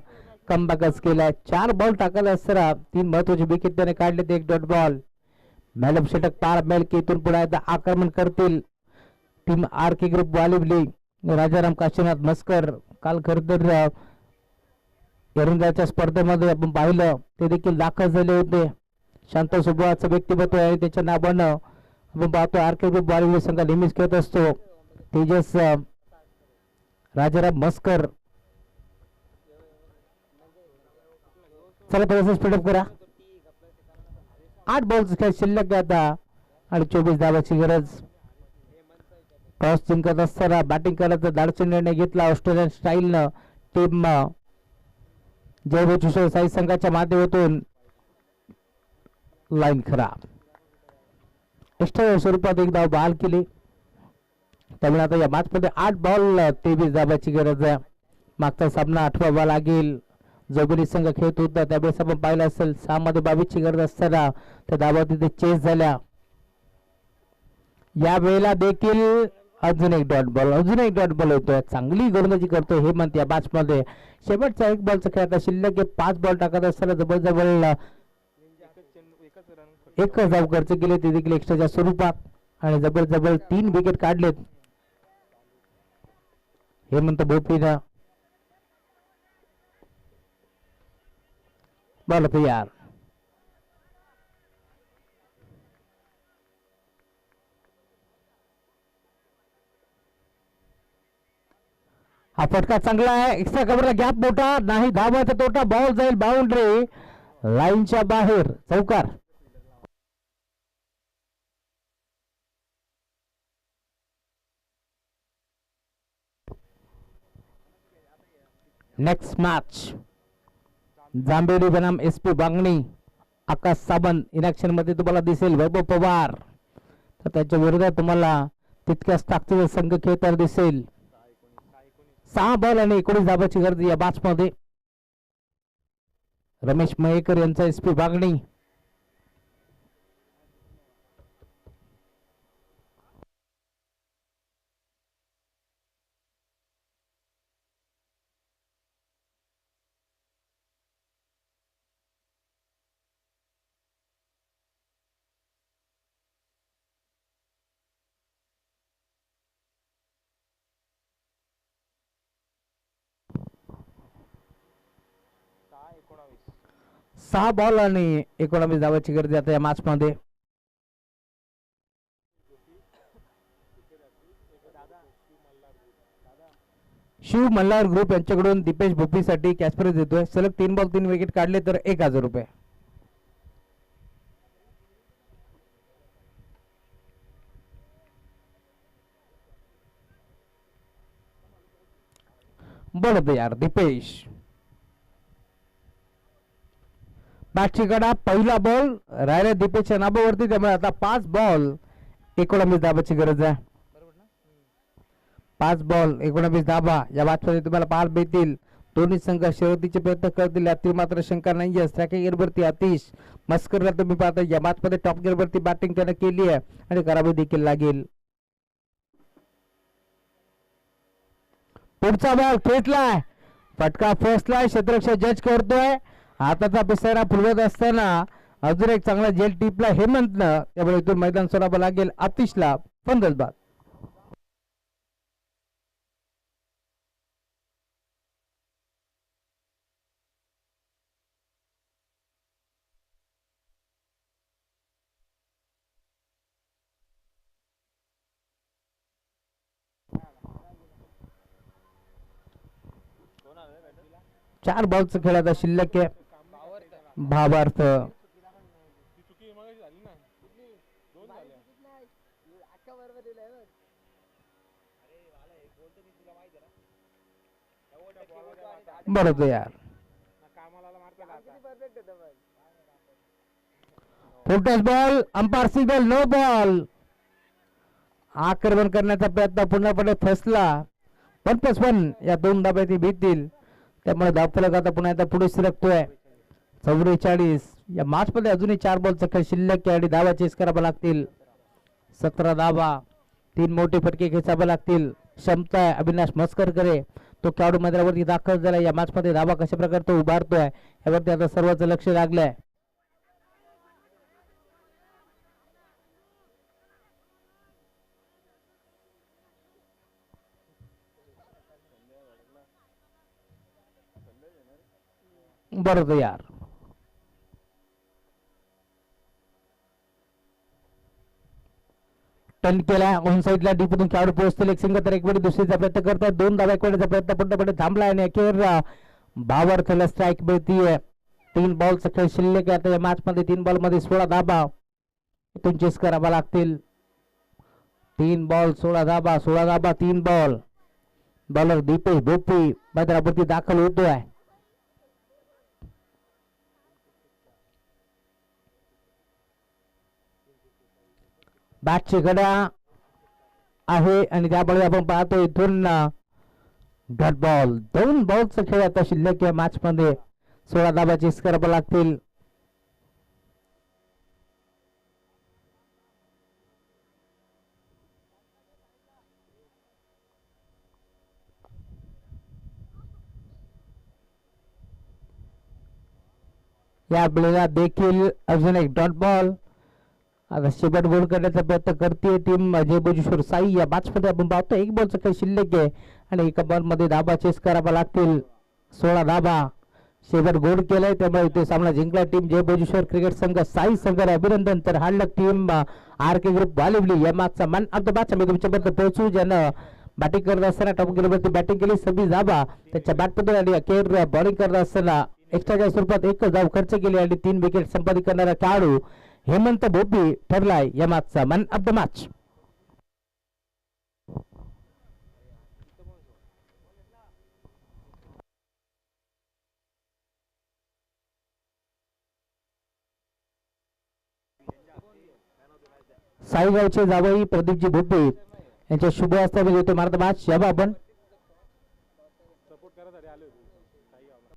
कमबॅकच केलाय. 4 बॉल टाकायला असताना 3 महत्वाचे विकेट त्याने काढलेत. 1 डॉट बॉल. मॅलम षटक पार मेल की इथून पुढे आता आक्रमण करतील टीम आर के ग्रुप वालिवली. राजाराम काशीनाथ मस्कर काल खरं तर एरंगाच्या स्पर्धेमध्ये आपण पाहिलं ते देखील दाखल झाले होते. शांत स्वभावाचं व्यक्तिमत्व आहे त्याच्या नावानं आपण पाहतो आर के ग्रुप वालिवली संघ नेहमीच खेळत असतो. तेजस राजाराम मस्कर चला थोडंसं स्पीडअप करा. 8 बॉल्स खेळ शिल्लक आता आणि 24 धावाची गरज. टॉस जिंकत असताना बॅटिंग करायचा धाडसी निर्णय घेतला ऑस्ट्रेलियन स्टाईलनं टीम जयभूषण साई संघाच्या माध्यमातून. लाईन खराब. एक्स्ट्रा स्वरूपात एक धाव बहाल केली. त्यामुळे आता या मॅच मध्ये 8 बॉल 23 धावाची गरज आहे. मागचा सामना 8वा लागेल. जोबरी संघ खेळत होता त्यावेळेस आपण पाहिलं असेल 6 मध्ये 22 ची गरज असताना त्या धावा तिथे चेस झाल्या. या वेळेला देखील अजून एक डॉट बॉल होतोय. चांगली गोलंदाजी करतोय हेमंत या मॅच मध्ये. शेवटचा 1 बॉलचा खेळ आता शिल्लक 5 बॉल टाकत असताना जवळजवळ एकच धाव खर्च केले ते देखील एक्स्ट्राच्या स्वरूपात आणि जवळजवळ 3 विकेट काढलेत हेमंत भोपीनं. बॉल तयार. हा फटका चांगला आहे. एक्स्ट्रा कव्हरला गॅप मोठा नाही. धावाचा तोटा. बॉल जाईल बाउंड्री लाईनच्या बाहेर. चौकार. नेक्स्ट मॅच जांभेरी बनाम SP बांगणी. आकाश सावंत इनॅक्शन मध्ये तुम्हाला दिसेल. वैभव पवार तर त्याच्या विरोधात तुम्हाला तितक्याच ताकदीचा संघ खेळताना दिसेल. 6 बॉल आणि 19 धावाची गरज या मॅच मध्ये. रमेश मयेकर यांचा SP बांगणी. सहा बॉल आणि 19 धावाची गरज आता या मॅच मध्ये. शिव मल्हार ग्रुप यांच्याकडून दीपेश भोपीसाठी कॅश प्राइज देतोय. सलग 3 बॉल 3 विकेट काढले तर 1000 रुपये. बोलत यार दीपेश. बॅटची कडा. पहिला बॉल राहिला दीपेशच्या नाबावरती. त्यामुळे आता 5 बॉल 19 धावाची गरज आहे. 5 बॉल 19 धावा या मॅच मध्ये तुम्हाला पाहायला मिळतील. दोन्ही संघ शर्यतीचे प्रयत्न करतील यातील मात्र शंका नाही. स्ट्रायकिंग गिअरवरती आतिश मस्करला तुम्ही पाहता या मॅच मध्ये टॉप गिअरवरती बॅटिंग त्याने केली आहे आणि करावी देखील लागेल. पुढचा बॉल खेचलाय. फटका फसलाय. क्षेत्ररक्षक जज करतोय. हाताचा पिसारा फुलवत असताना अजून एक चांगला जेल टिपला हेमंतनं. त्यामुळे इथून मैदान सोडावं लागेल आतिशला. फंदलबाद. चार बॉलचा खेळ आता शिल्लक आहे. भावार्थ बरोबर यार. Full toss ball. Umpire signal no ball. आक्रमण करण्याचा प्रयत्न पूर्णपणे फसला. 1+1 या 2 धाब्यात भीतील. त्यामुळे धावफलक आता पुन्हा एकदा पुढे सरकतोय. 44 या मॅच मध्ये अजूनही 4 बॉलचा खेळ शिल्लक आहे आणि धावा चेस कराव्या लागतील. 17 धावा, 3 मोठे फटके खेचावे लागतील. क्षमता आहे अविनाश मस्करकरे, तो खेळाडू मैदानावरती दाखल झाला. या मॅच मध्ये धावा कशा प्रकारे तो उभारतोय यावरती आता सर्वांचं लक्ष लागलंय. बरोबर यार, टर्न केला ऑन साईडला डीपमधून खेळाडू पोहोचतील. एक सिंगल तर एक वेळी दुसरीचा प्रयत्न करतात. 2 धावा एक वेळेचा प्रयत्न पूर्णपणे थांबला आणि अखेर भावार्थला स्ट्राईक मिळतीये. 3 बॉलचा खेळ शिल्लक आहे आता या मॅच मध्ये. 3 बॉल मध्ये 16 धाबा इथून चेस करावा लागतील. 3 बॉल 16 धाबा, 16 धाबा 3 बॉल. बॉलर दीपेश भोपी मैदानावरती दाखल होतोय. बॅटची घड्या आहे आणि त्यामुळे आपण पाहतो इथून डॉट बॉल. 2 बॉलचा खेळ आता शिल्लक या मॅच मध्ये. 16 धाबा चेस कराव्या लागतील. या वेळेला देखील अजून एक डॉट बॉल. आता शेवट गोल करण्याचा प्रयत्न करते टीम जय भोजेश्वर साई. या मॅच मध्ये आपण पाहतो 1 बॉलचा खेळ शिल्लक आहे आणि 1 बॉल मध्ये धाबा चेस करावा लागतील. 16 धाबा शेवट गोल केलाय त्यामुळे ते सामना जिंकला टीम जय भोजेश्वर क्रिकेट संघ. साई संघाला अभिनंदन. तर हाडलक टीम आर के ग्रुप वालिवली या मॅचचा मॅन ऑफ द मॅच आम्ही तुमच्यापर्यंत पोहोचू. ज्यानं बॅटिंग करत असताना टॉप गेल्यावरती बॅटिंग केली 26 धाबा त्याच्या बॅटमधून आणि अखेर बॉलिंग करत असताना एक्स्ट्राच्या स्वरूपात 1 धाव खर्च केली आणि 3 विकेट संपादित करणारा खेळाडू हेमंत भोपी ठरलाय या मॅचचा मॅन ऑफ द मॅच. साईगावचे जावई प्रदीपजी भोपे यांच्या शुभ हस्ते होते मार्ग मॅच. यावा आपण